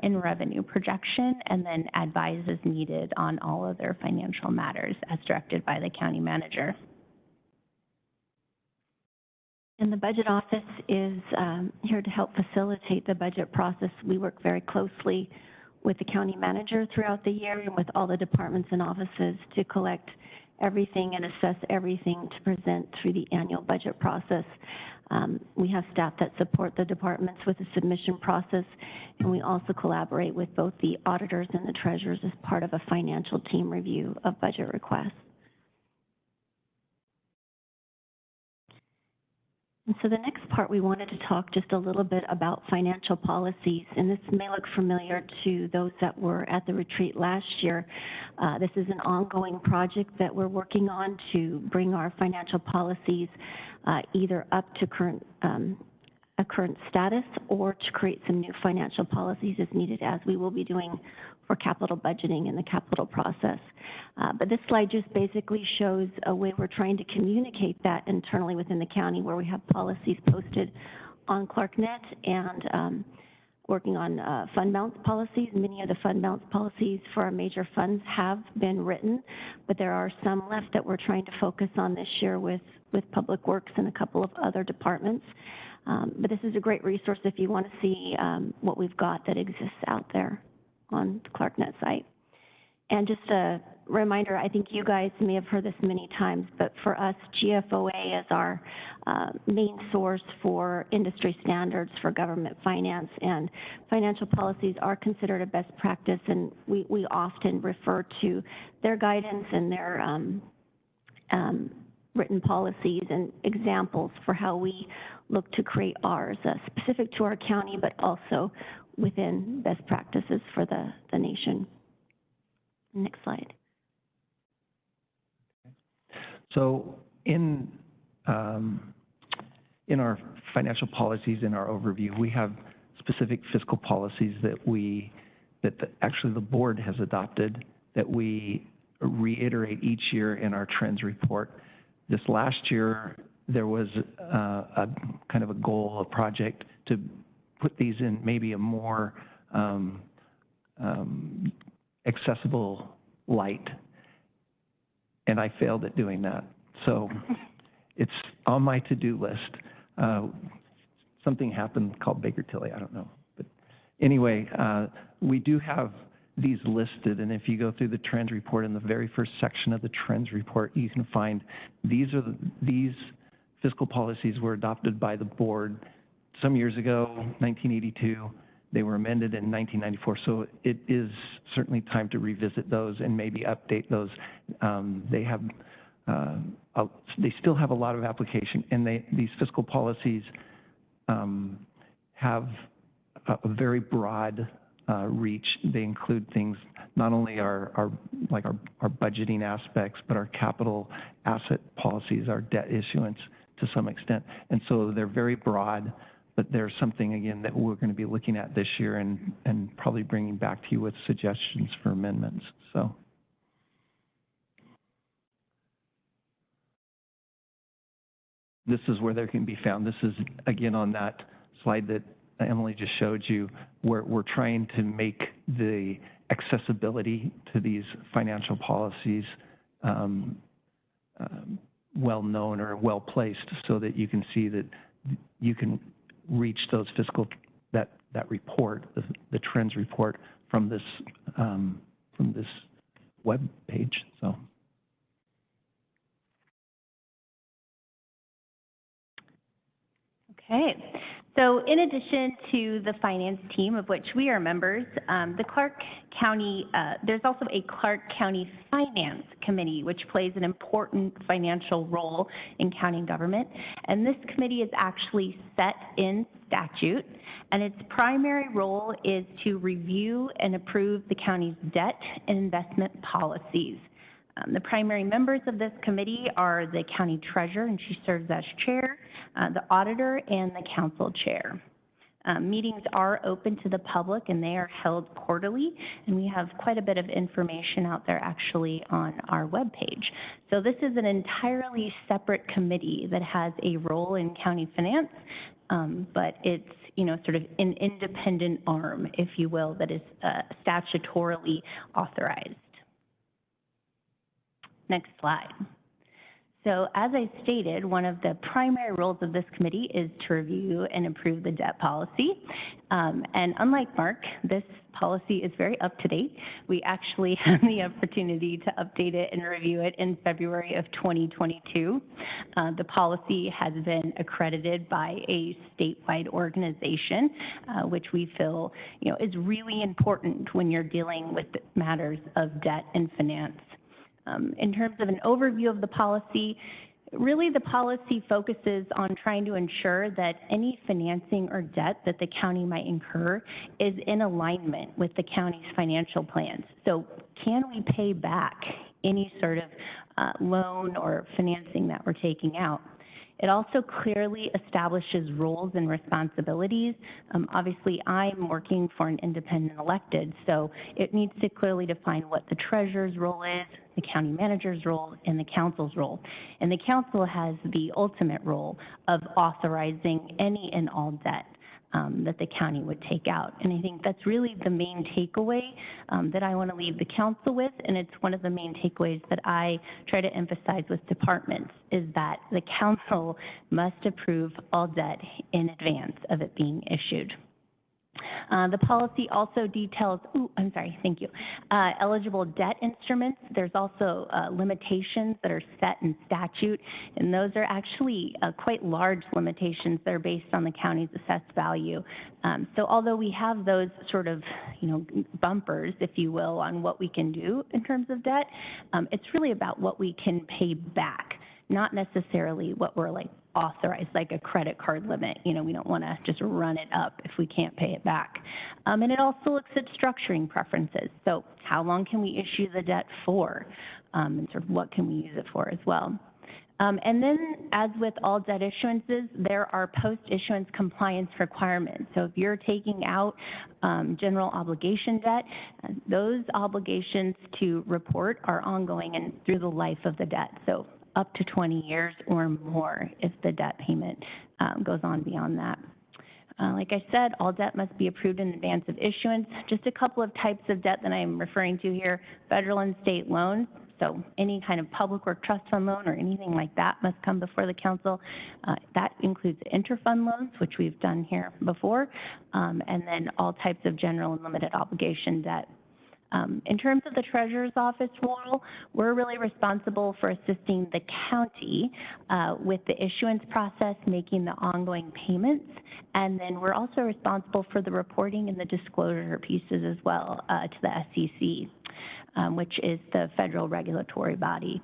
and revenue projection, and then advise as needed on all other financial matters as directed by the county manager. And the budget office is here to help facilitate the budget process. We work very closely with the county manager throughout the year and with all the departments and offices to collect everything and assess everything to present through the annual budget process. We have staff that support the departments with the submission process, and we also collaborate with both the auditors and the treasurers as part of a financial team review of budget requests. And so the next part, we wanted to talk just a little bit about financial policies, and this may look familiar to those that were at the retreat last year. This is an ongoing project that we're working on to bring our financial policies either up to a current status or to create some new financial policies as needed, as we will be doing for capital budgeting and the capital process. But this slide just basically shows a way we're trying to communicate that internally within the county, where we have policies posted on ClarkNet and working on fund balance policies. Many of the fund balance policies for our major funds have been written, but there are some left that we're trying to focus on this year with Public Works and a couple of other departments. But this is a great resource if you want to see what we've got that exists out there on the ClarkNet site. And just a reminder, I think you guys may have heard this many times, but for us, GFOA is our main source for industry standards for government finance, and financial policies are considered a best practice, and we often refer to their guidance and their written policies and examples for how we look to create ours, specific to our county, but also within best practices for the nation. Next slide. So in our financial policies, in our overview, we have specific fiscal policies that actually the board has adopted, that we reiterate each year in our trends report. This last year, there was a kind of a goal, a project to put these in maybe a more accessible light, and I failed at doing that. So it's on my to-do list. Something happened called Baker Tilly, I don't know. But anyway, we do have these listed, and if you go through the trends report, in the very first section of the trends report, you can find these fiscal policies were adopted by the board some years ago, 1982. They were amended in 1994, so it is certainly time to revisit those and maybe update those. They still have a lot of application, and these fiscal policies have a very broad reach. They include things, not only our budgeting aspects, but our capital asset policies, our debt issuance to some extent. And so they're very broad, but there's something, again, that we're going to be looking at this year and probably bringing back to you with suggestions for amendments. So. This is where they can be found. This is, again, on that slide that Emily just showed you, where we're trying to make the accessibility to these financial policies well-known or well-placed, so that you can see that you can reach those fiscal, that report, the trends report from this web page. So. Okay, so in addition to the finance team, of which we are members, the Clark County, there's also a Clark County Finance Committee, which plays an important financial role in county government. And this committee is actually set in statute, and its primary role is to review and approve the county's debt and investment policies. The primary members of this committee are the county treasurer, and she serves as chair, the auditor, and the council chair. Meetings are open to the public, and they are held quarterly, and we have quite a bit of information out there actually on our webpage. So this is an entirely separate committee that has a role in county finance, but it's, sort of an independent arm, if you will, that is statutorily authorized. Next slide. So as I stated, one of the primary roles of this committee is to review and approve the debt policy. And unlike Mark, this policy is very up to date. We actually had the opportunity to update it and review it in February of 2022. The policy has been accredited by a statewide organization, which we feel, is really important when you're dealing with matters of debt and finance. In terms of an overview of the policy, really the policy focuses on trying to ensure that any financing or debt that the county might incur is in alignment with the county's financial plans. So can we pay back any sort of loan or financing that we're taking out? It also clearly establishes roles and responsibilities. Obviously, I'm working for an independent elected, so it needs to clearly define what the treasurer's role is, the county manager's role, and the council's role. And the council has the ultimate role of authorizing any and all debt that the county would take out. And I think that's really the main takeaway that I want to leave the council with, and it's one of the main takeaways that I try to emphasize with departments, is that the council must approve all debt in advance of it being issued. The policy also details, eligible debt instruments. There's also limitations that are set in statute, and those are actually quite large limitations that are based on the county's assessed value. So although we have those sort of, bumpers, if you will, on what we can do in terms of debt, it's really about what we can pay back, not necessarily what we're authorized, like a credit card limit. We don't want to just run it up if we can't pay it back. And it also looks at structuring preferences. So how long can we issue the debt for? And sort of what can we use it for as well? And then, as with all debt issuances, there are post-issuance compliance requirements. So if you're taking out general obligation debt, those obligations to report are ongoing and through the life of the debt. So up to 20 years or more if the debt payment goes on beyond that. Like I said, all debt must be approved in advance of issuance. Just a couple of types of debt that I'm referring to here: federal and state loans. So any kind of public work trust fund loan or anything like that must come before the council. That includes interfund loans, which we've done here before, and then all types of general and limited obligation debt. In terms of the Treasurer's Office role, we're really responsible for assisting the county with the issuance process, making the ongoing payments, and then we're also responsible for the reporting and the disclosure pieces as well to the SEC, which is the federal regulatory body.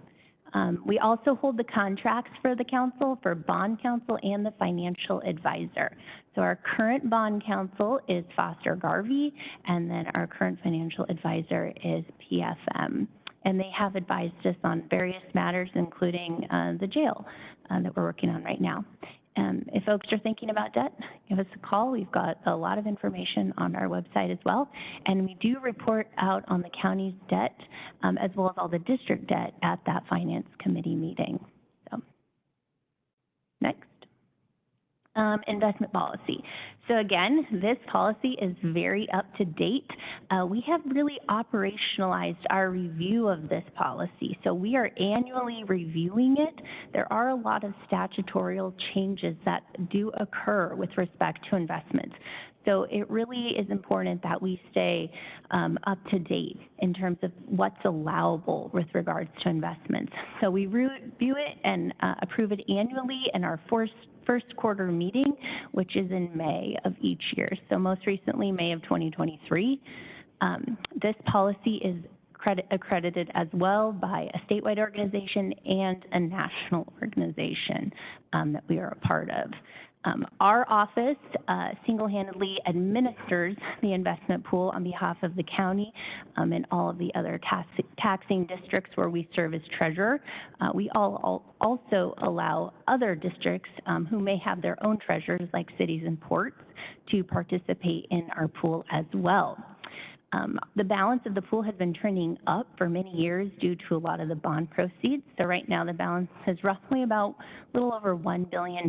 We also hold the contracts for the council, for bond counsel and the financial advisor. So our current bond counsel is Foster Garvey, and then our current financial advisor is PFM. And they have advised us on various matters, including the jail that we're working on right now. If folks are thinking about debt, give us a call. We've got a lot of information on our website as well. And we do report out on the county's debt as well as all the district debt at that finance committee meeting. So, next. Investment policy. So again, this policy is very up to date. We have really operationalized our review of this policy. So we are annually reviewing it. There are a lot of statutorial changes that do occur with respect to investments. So it really is important that we stay up to date in terms of what's allowable with regards to investments. So we review it and approve it annually in our first quarter meeting, which is in May of each year. So most recently, May of 2023. This policy is accredited as well by a statewide organization and a national organization that we are a part of. Our office single-handedly administers the investment pool on behalf of the county and all of the other taxing districts where we serve as treasurer. We also allow other districts who may have their own treasurers, like cities and ports, to participate in our pool as well. The balance of the pool has been trending up for many years due to a lot of the bond proceeds. So right now the balance is roughly about a little over $1 billion.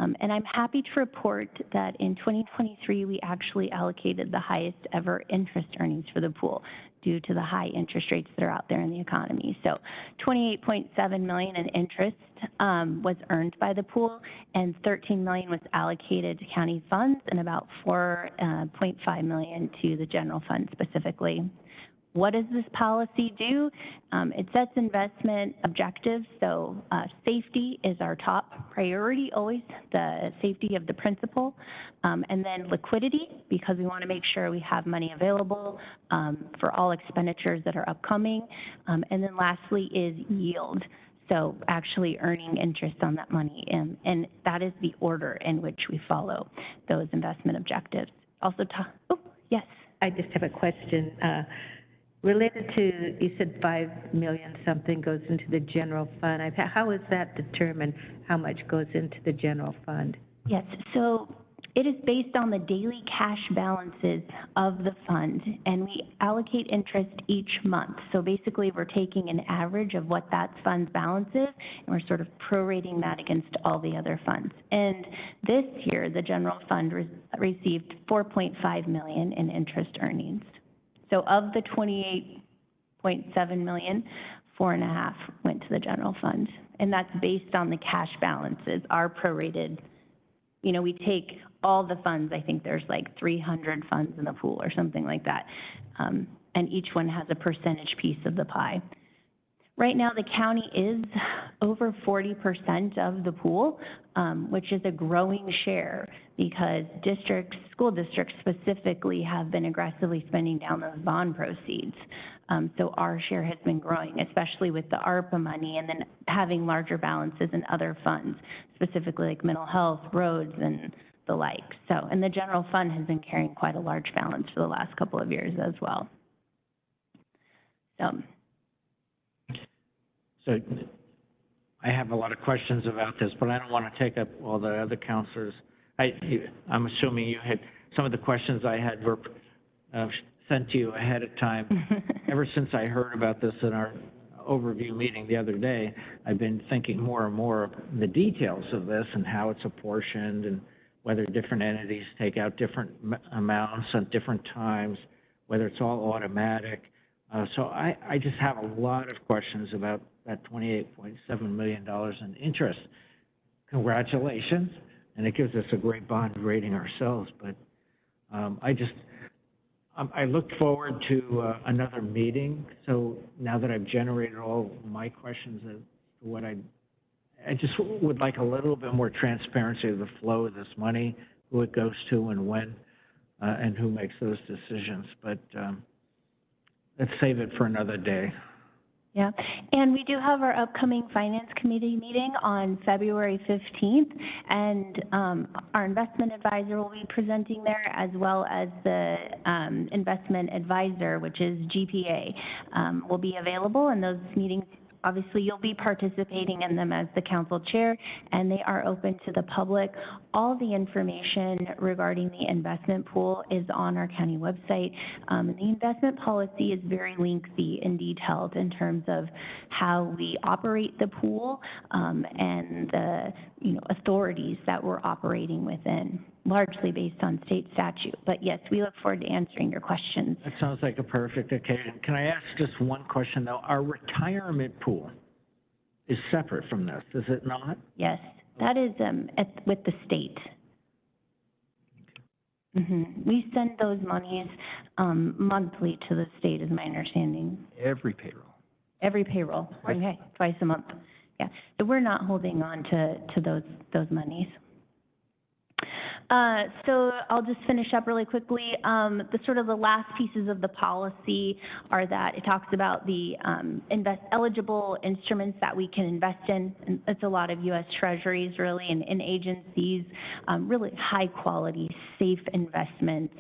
And I'm happy to report that in 2023, we actually allocated the highest ever interest earnings for the pool due to the high interest rates that are out there in the economy. So $28.7 million in interest was earned by the pool, and $13 million was allocated to county funds and about $4.5 million to the general fund specifically. What does this policy do? It sets investment objectives. So safety is our top priority, always the safety of the principal. And then liquidity, because we want to make sure we have money available for all expenditures that are upcoming. And then lastly is yield. So actually earning interest on that money. And that is the order in which we follow those investment objectives. Also, yes. I just have a question. Related to, you said 5 million something goes into the general fund. How is that determined, how much goes into the general fund? Yes, so it is based on the daily cash balances of the fund, and we allocate interest each month. So basically, we're taking an average of what that fund's balance is, and we're sort of prorating that against all the other funds. And this year, the general fund received $4.5 million in interest earnings. So of the $28.7 million, 4.5 went to the general fund. And that's based on the cash balances, our prorated. You know, we take all the funds, I think there's like 300 funds in the pool or something like that. And each one has a percentage piece of the pie. Right now, the county is over 40% of the pool, which is a growing share because school districts specifically have been aggressively spending down those bond proceeds. So our share has been growing, especially with the ARPA money and then having larger balances in other funds, specifically like mental health, roads, and the like. So, and the general fund has been carrying quite a large balance for the last couple of years as well. So I have a lot of questions about this, but I don't want to take up all the other counselors. I'm assuming you had, some of the questions I had were sent to you ahead of time. Ever since I heard about this in our overview meeting the other day, I've been thinking more and more of the details of this and how it's apportioned and whether different entities take out different amounts at different times, whether it's all automatic. So I just have a lot of questions about that $28.7 million in interest. Congratulations, and it gives us a great bond rating ourselves, but I look forward to another meeting. So now that I've generated all my questions, what I just would like a little bit more transparency of the flow of this money, who it goes to and when, and who makes those decisions. But let's save it for another day. Yeah, and we do have our upcoming Finance Committee meeting on February 15th, and our investment advisor will be presenting there, as well as the investment advisor, which is GPA, will be available, and those meetings, obviously, you'll be participating in them as the council chair, and they are open to the public. All the information regarding the investment pool is on our county website. The investment policy is very lengthy and detailed in terms of how we operate the pool and the authorities that we're operating within, largely based on state statute. But yes, we look forward to answering your questions. That sounds like a perfect occasion. Can I ask just one question, though? Our retirement pool is separate from this, is it not? Yes, that is with the state. We send those monies monthly to the state, is my understanding. Every payroll. Every payroll, okay, twice a month. Yeah, so we're not holding on to those monies. So I'll just finish up really quickly. The last pieces of the policy are that it talks about the eligible instruments that we can invest in. And it's a lot of U.S. Treasuries, really, and agencies, really high quality, safe investments.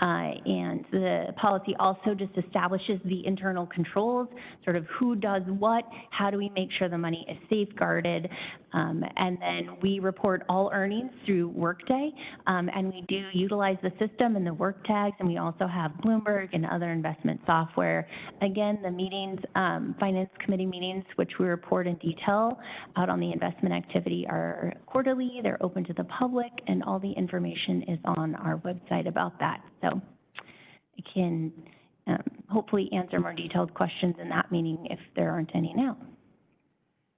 And the policy also just establishes the internal controls, sort of who does what, how do we make sure the money is safeguarded, and then we report all earnings through Workday, and we do utilize the system and the work tags, and we also have Bloomberg and other investment software. Again, the meetings, Finance Committee meetings, which we report in detail out on the investment activity, are quarterly, they're open to the public, and all the information is on our website about that. So I can hopefully answer more detailed questions in that meeting if there aren't any now.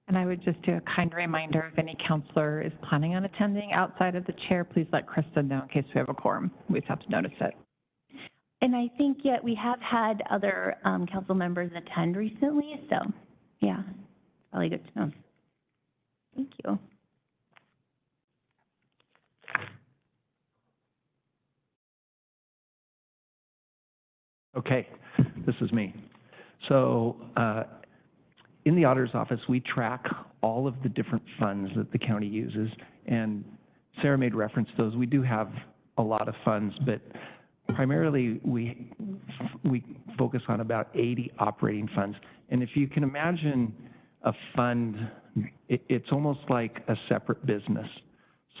And I would just do a kind reminder, if any counselor is planning on attending outside of the chair, please let Krista know in case we have a quorum. We just have to notice it. And I think we have had other council members attend recently, so yeah, probably good to know. Thank you. Okay, this is me. So in the auditor's office, we track all of the different funds that the county uses, and Sarah made reference to those. We do have a lot of funds, but primarily we focus on about 80 operating funds. And if you can imagine a fund, it's almost like a separate business.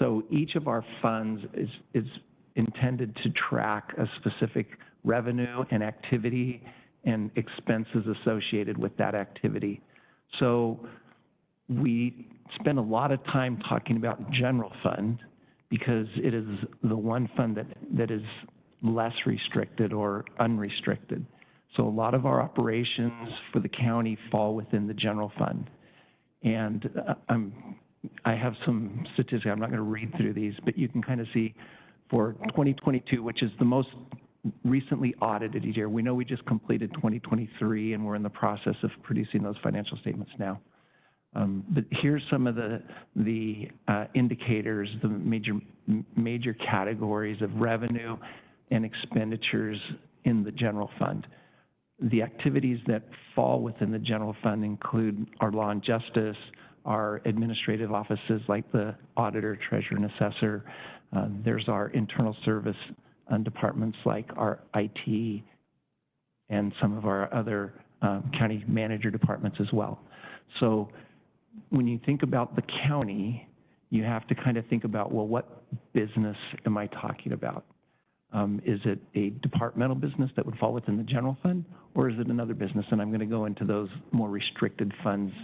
So each of our funds is intended to track a specific revenue and activity and expenses associated with that activity. So we spend a lot of time talking about general fund because it is the one fund that is less restricted or unrestricted. So a lot of our operations for the county fall within the general fund. And I have some statistics. I'm not going to read through these, but you can kind of see for 2022, which is the most recently audited year. We know we just completed 2023, and we're in the process of producing those financial statements now. But here's some of the indicators, the major categories of revenue and expenditures in the general fund. The activities that fall within the general fund include our law and justice, our administrative offices like the auditor, treasurer, and assessor. There's our internal service departments like our IT and some of our other county manager departments as well. So when you think about the county, you have to kind of think about, well, what business am I talking about? Is it a departmental business that would fall within the general fund, or is it another business? And I'm going to go into those more restricted funds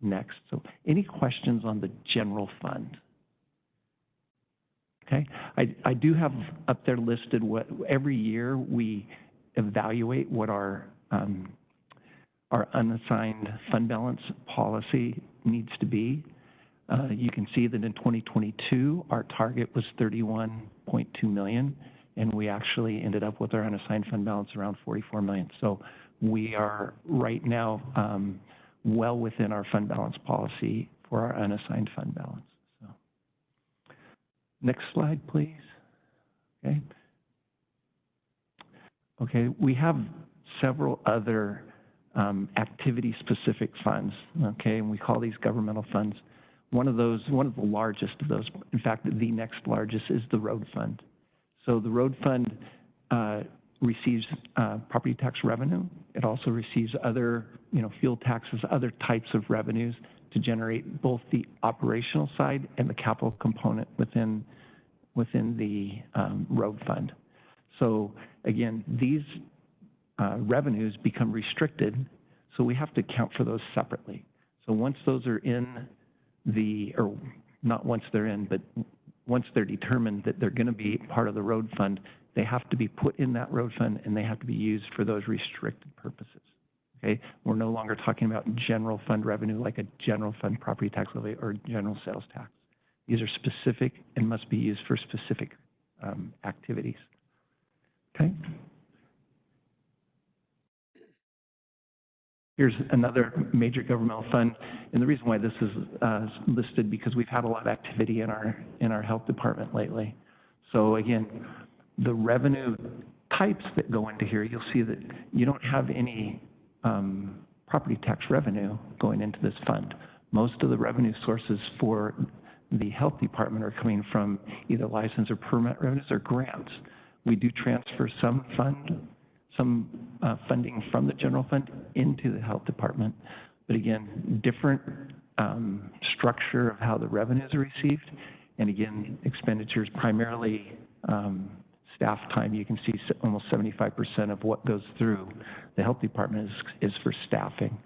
next. So any questions on the general fund? Okay, I do have up there listed what every year we evaluate what our unassigned fund balance policy needs to be. You can see that in 2022, our target was $31.2 million, and we actually ended up with our unassigned fund balance around $44 million. So we are right now well within our fund balance policy for our unassigned fund balance. So, next slide, please. Okay. Okay, we have several other activity-specific funds, okay, and we call these governmental funds. One of the largest of those, in fact, the next largest is the road fund. So the road fund receives property tax revenue. It also receives other, fuel taxes, other types of revenues to generate both the operational side and the capital component within the road fund. So again, these revenues become restricted, so we have to account for those separately. So once those are in or not once they're in, but once they're determined that they're going to be part of the road fund, they have to be put in that road fund and they have to be used for those restricted purposes. Okay, we're no longer talking about general fund revenue like a general fund property tax levy or general sales tax. These are specific and must be used for specific activities. Okay. Here's another major governmental fund, and the reason why this is listed because we've had a lot of activity in our health department lately. So again, the revenue types that go into here, you'll see that you don't have any property tax revenue going into this fund. Most of the revenue sources for the health department are coming from either license or permit revenues or grants. We do transfer some funding from the general fund into the health department. But again, different structure of how the revenues are received. And again, expenditures, primarily staff time. You can see almost 75% of what goes through the health department is for staffing.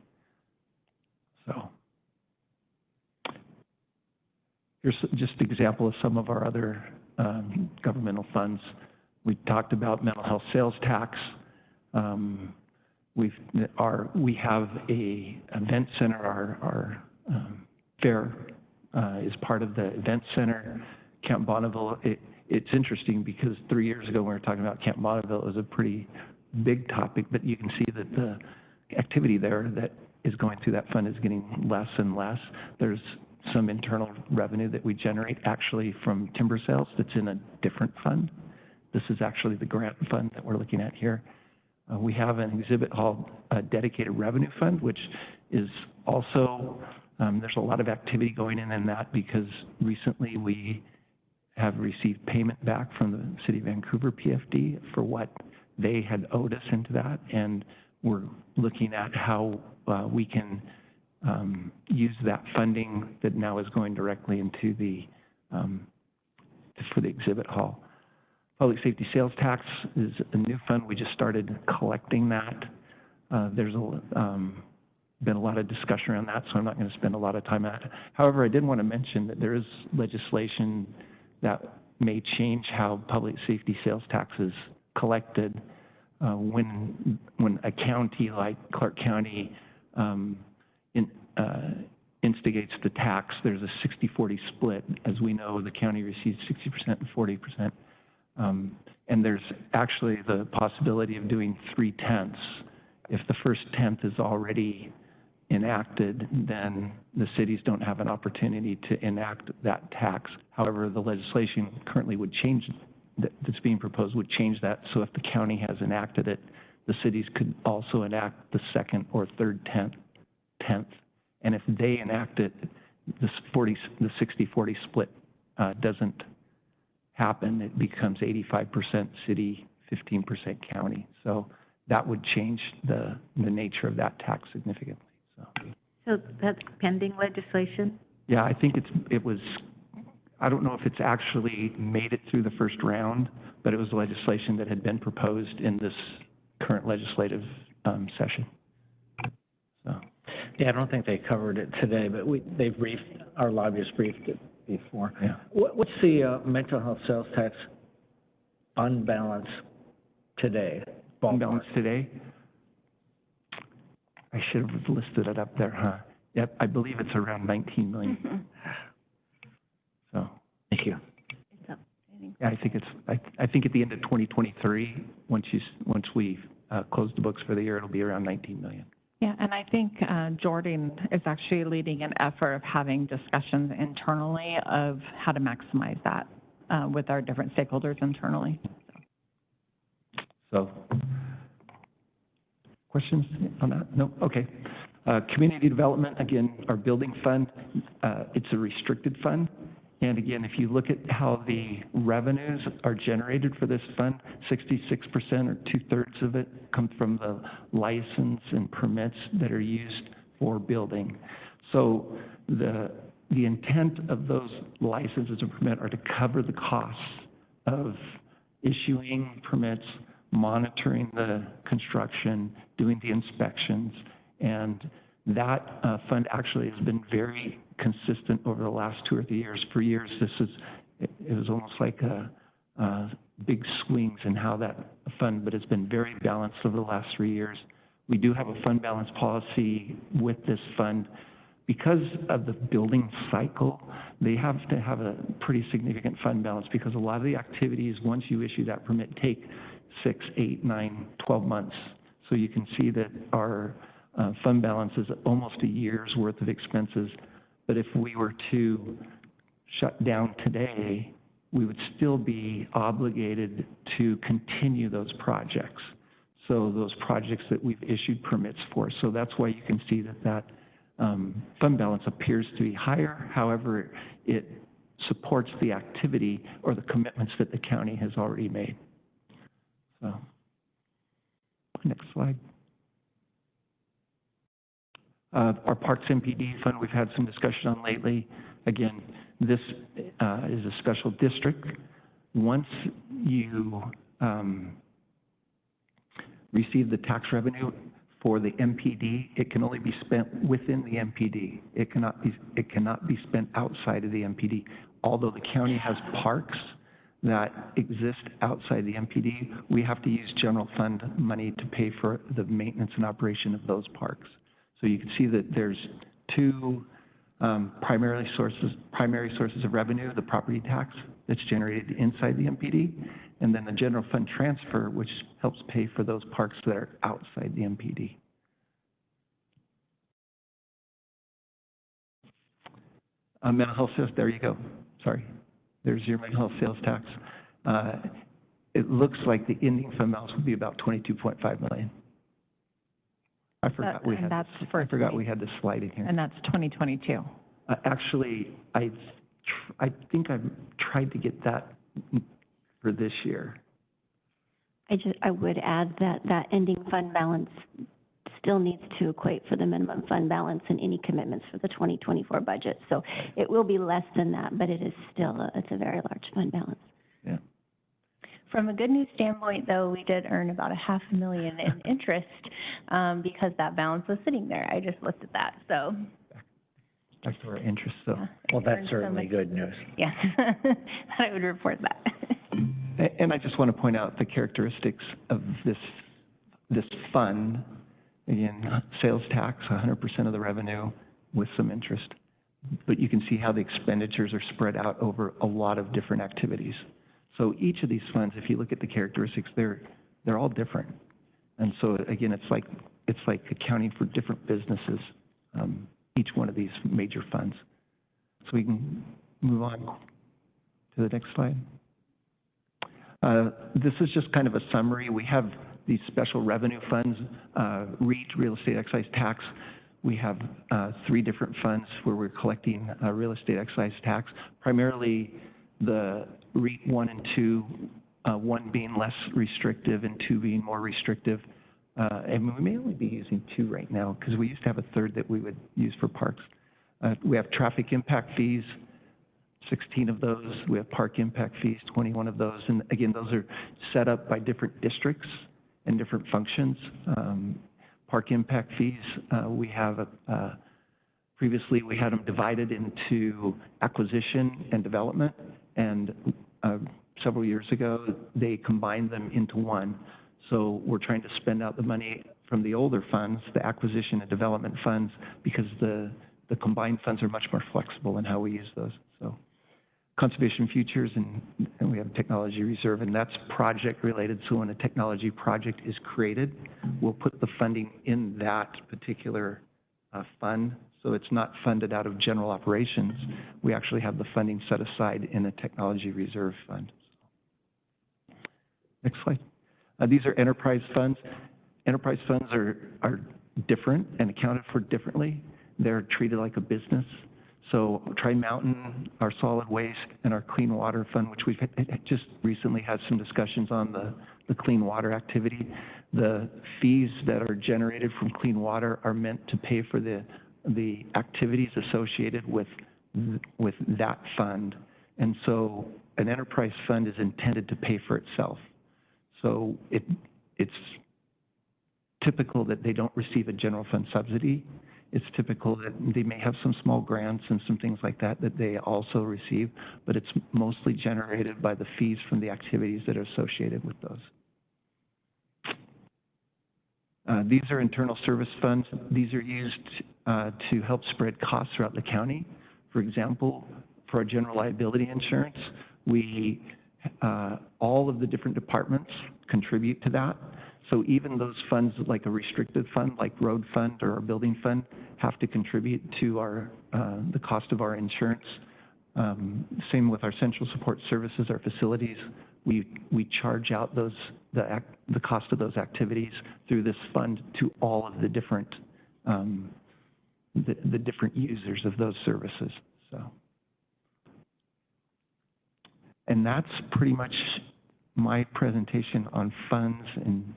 So here's just an example of some of our other governmental funds. We talked about mental health sales tax. We have a event center. Our fair is part of the event center. Camp Bonneville. It's interesting because 3 years ago when we were talking about Camp Bonneville, it was a pretty big topic, but you can see that the activity there that is going through that fund is getting less and less. There's some internal revenue that we generate actually from timber sales that's in a different fund. This is actually the grant fund that we're looking at here. We have an exhibit called a dedicated revenue fund, which is also, there's a lot of activity going in that because recently we have received payment back from the City of Vancouver PFD for what they had owed us into that, and we're looking at how we can use that funding that now is going directly into the, for the exhibit hall. Public safety sales tax is a new fund. We just started collecting that. There's been a lot of discussion around that, so I'm not going to spend a lot of time on it. However, I did want to mention that there is legislation that may change how public safety sales tax is collected when a county like Clark County instigates the tax. There's a 60-40 split. As we know, the county receives 60% and 40%. And there's actually the possibility of doing 3/10. If the first tenth is already enacted, then the cities don't have an opportunity to enact that tax. However, the legislation currently would change, that's being proposed would change that. So if the county has enacted it, the cities could also enact the second or third tenth. And if they enact it, the 60-40 split doesn't happen. It becomes 85% city, 15% county. So that would change the nature of that tax significantly. So that's pending legislation? Yeah, I think it was, I don't know if it's actually made it through the first round, but it was legislation that had been proposed in this current legislative session. So. Yeah, I don't think they covered it today, but they briefed, our lobbyists briefed it before. Yeah. What's the mental health sales tax unbalance today? Unbalance today? I should have listed it up there, huh? Yep, I believe it's around 19 million. Mm-hmm. So. Thank you. It's updating. Yeah, I think at the end of 2023, once we close the books for the year, it'll be around 19 million. Yeah, and I think Jordan is actually leading an effort of having discussions internally of how to maximize that with our different stakeholders internally. So, questions on that? No? Okay. Community development, again, our building fund, it's a restricted fund. And again, if you look at how the revenues are generated for this fund, 66% or 2/3 of it come from the license and permits that are used for building. So the intent of those licenses and permit are to cover the costs of issuing permits, monitoring the construction, doing the inspections, and that fund actually has been very consistent over the last 2 or 3 years. For years, it was almost like big swings in how that fund, but it's been very balanced over the last 3 years. We do have a fund balance policy with this fund. Because of the building cycle, they have to have a pretty significant fund balance because a lot of the activities, once you issue that permit, take 6, 8, 9, 12 months. So you can see that our fund balance is almost a year's worth of expenses. But if we were to shut down today, we would still be obligated to continue those projects. So those projects that we've issued permits for. So that's why you can see that fund balance appears to be higher. However, it supports the activity or the commitments that the county has already made. So, next slide. Our Parks MPD fund, we've had some discussion on lately. Again, this is a special district. Once you receive the tax revenue for the MPD, it can only be spent within the MPD. It cannot be spent outside of the MPD. Although the county has parks that exist outside the MPD, we have to use general fund money to pay for the maintenance and operation of those parks. So you can see that there's two primary sources of revenue: the property tax that's generated inside the MPD, and then the general fund transfer, which helps pay for those parks that are outside the MPD. Mental health sales, there you go. Sorry. There's your mental health sales tax. It looks like the ending fund balance would be about 22.5 million. I forgot we had this slide in here. And that's 2022. Actually, I think I've tried to get that for this year. I would add that that ending fund balance still needs to equate for the minimum fund balance and any commitments for the 2024 budget. So it will be less than that, but it is still, it's a very large fund balance. Yeah. From a good news standpoint, though, we did earn about $500,000 in interest because that balance was sitting there. I just looked at that, so. Back to our interest, so. Yeah, Well, I that's earned certainly some- good news. Yes, I would report that. And I just want to point out the characteristics of this fund. Again, sales tax, 100% of the revenue with some interest. But you can see how the expenditures are spread out over a lot of different activities. So each of these funds, if you look at the characteristics, they're all different. And so again, it's like accounting for different businesses, each one of these major funds. So we can move on to the next slide. This is just kind of a summary. We have these special revenue funds, REIT, real estate excise tax. We have 3 different funds where we're collecting real estate excise tax, primarily the REIT 1 and 2, 1 being less restrictive and 2 being more restrictive. And we may only be using 2 right now because we used to have a third that we would use for parks. We have traffic impact fees, 16 of those. We have park impact fees, 21 of those. And again, those are set up by different districts and different functions. Park impact fees, we have, previously we had them divided into acquisition and development. And several years ago, they combined them into one. So we're trying to spend out the money from the older funds, the acquisition and development funds, because the combined funds are much more flexible in how we use those. So conservation futures, and we have technology reserve, and that's project related. So when a technology project is created, we'll put the funding in that particular fund. So it's not funded out of general operations. We actually have the funding set aside in a technology reserve fund. Next slide. These are enterprise funds. Enterprise funds are different and accounted for differently. They're treated like a business. So Tri-Mountain, our solid waste, and our clean water fund, which we've just recently had some discussions on the clean water activity. The fees that are generated from clean water are meant to pay for the activities associated with that fund. And so an enterprise fund is intended to pay for itself. So it's typical that they don't receive a general fund subsidy. It's typical that they may have some small grants and some things like that that they also receive, but it's mostly generated by the fees from the activities that are associated with those. These are internal service funds. These are used to help spread costs throughout the county. For example, for our general liability insurance, all of the different departments contribute to that. So even those funds like a restricted fund, like road fund or a building fund, have to contribute to the cost of our insurance. Same with our central support services, our facilities. We charge out the cost of those activities through this fund to all of the different the different users of those services. So, and that's pretty much my presentation on funds. And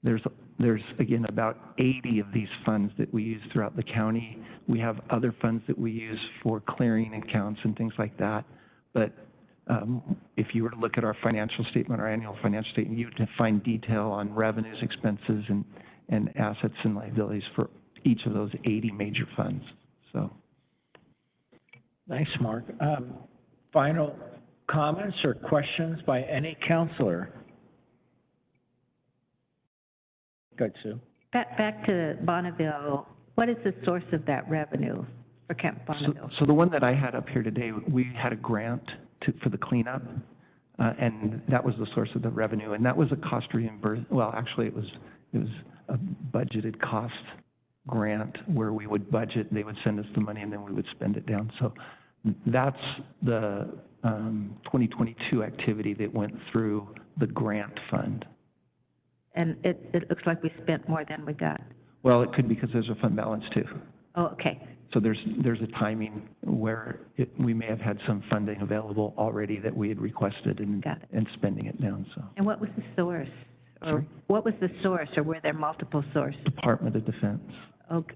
there's again about 80 of these funds that we use throughout the county. We have other funds that we use for clearing accounts and things like that. But if you were to look at our financial statement, our annual financial statement, you would find detail on revenues, expenses, and assets and liabilities for each of those 80 major funds. So, Thanks, Mark. Final comments or questions by any counselor? Go ahead, Sue. Back to Bonneville, what is the source of that revenue for Camp Bonneville? So the one that I had up here today, we had a grant for the cleanup, and that was the source of the revenue. And that was a cost reimbursement. Well, actually, it was a budgeted cost grant where we would budget, they would send us the money, and then we would spend it down. So that's the 2022 activity that went through the grant fund. And it looks like we spent more than we got. Well, it could be because there's a fund balance too. Oh, okay. So there's a timing where we may have had some funding available already that we had requested and, Got it. and spending it down, so. And what was the source? Or Sorry? what was the source, or were there multiple sources? Department of Defense. Okay,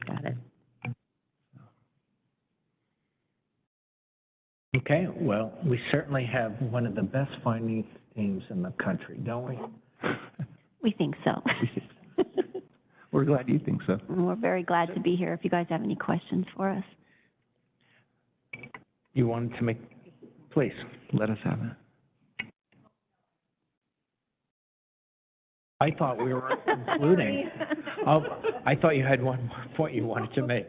got it. Okay, well, we certainly have one of the best finance teams in the country, don't we? We think so. We're glad you think so. And we're very glad to be here if you guys have any questions for us. You wanted to make, please. Let us have it. I thought we were concluding. I thought you had one more point you wanted to make.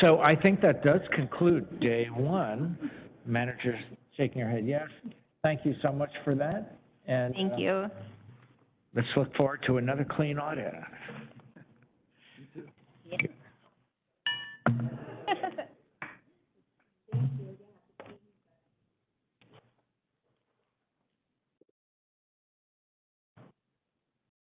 So I think that does conclude day one. Manager's shaking her head yes. Thank you so much for that. And Thank you. let's look forward to another clean audit.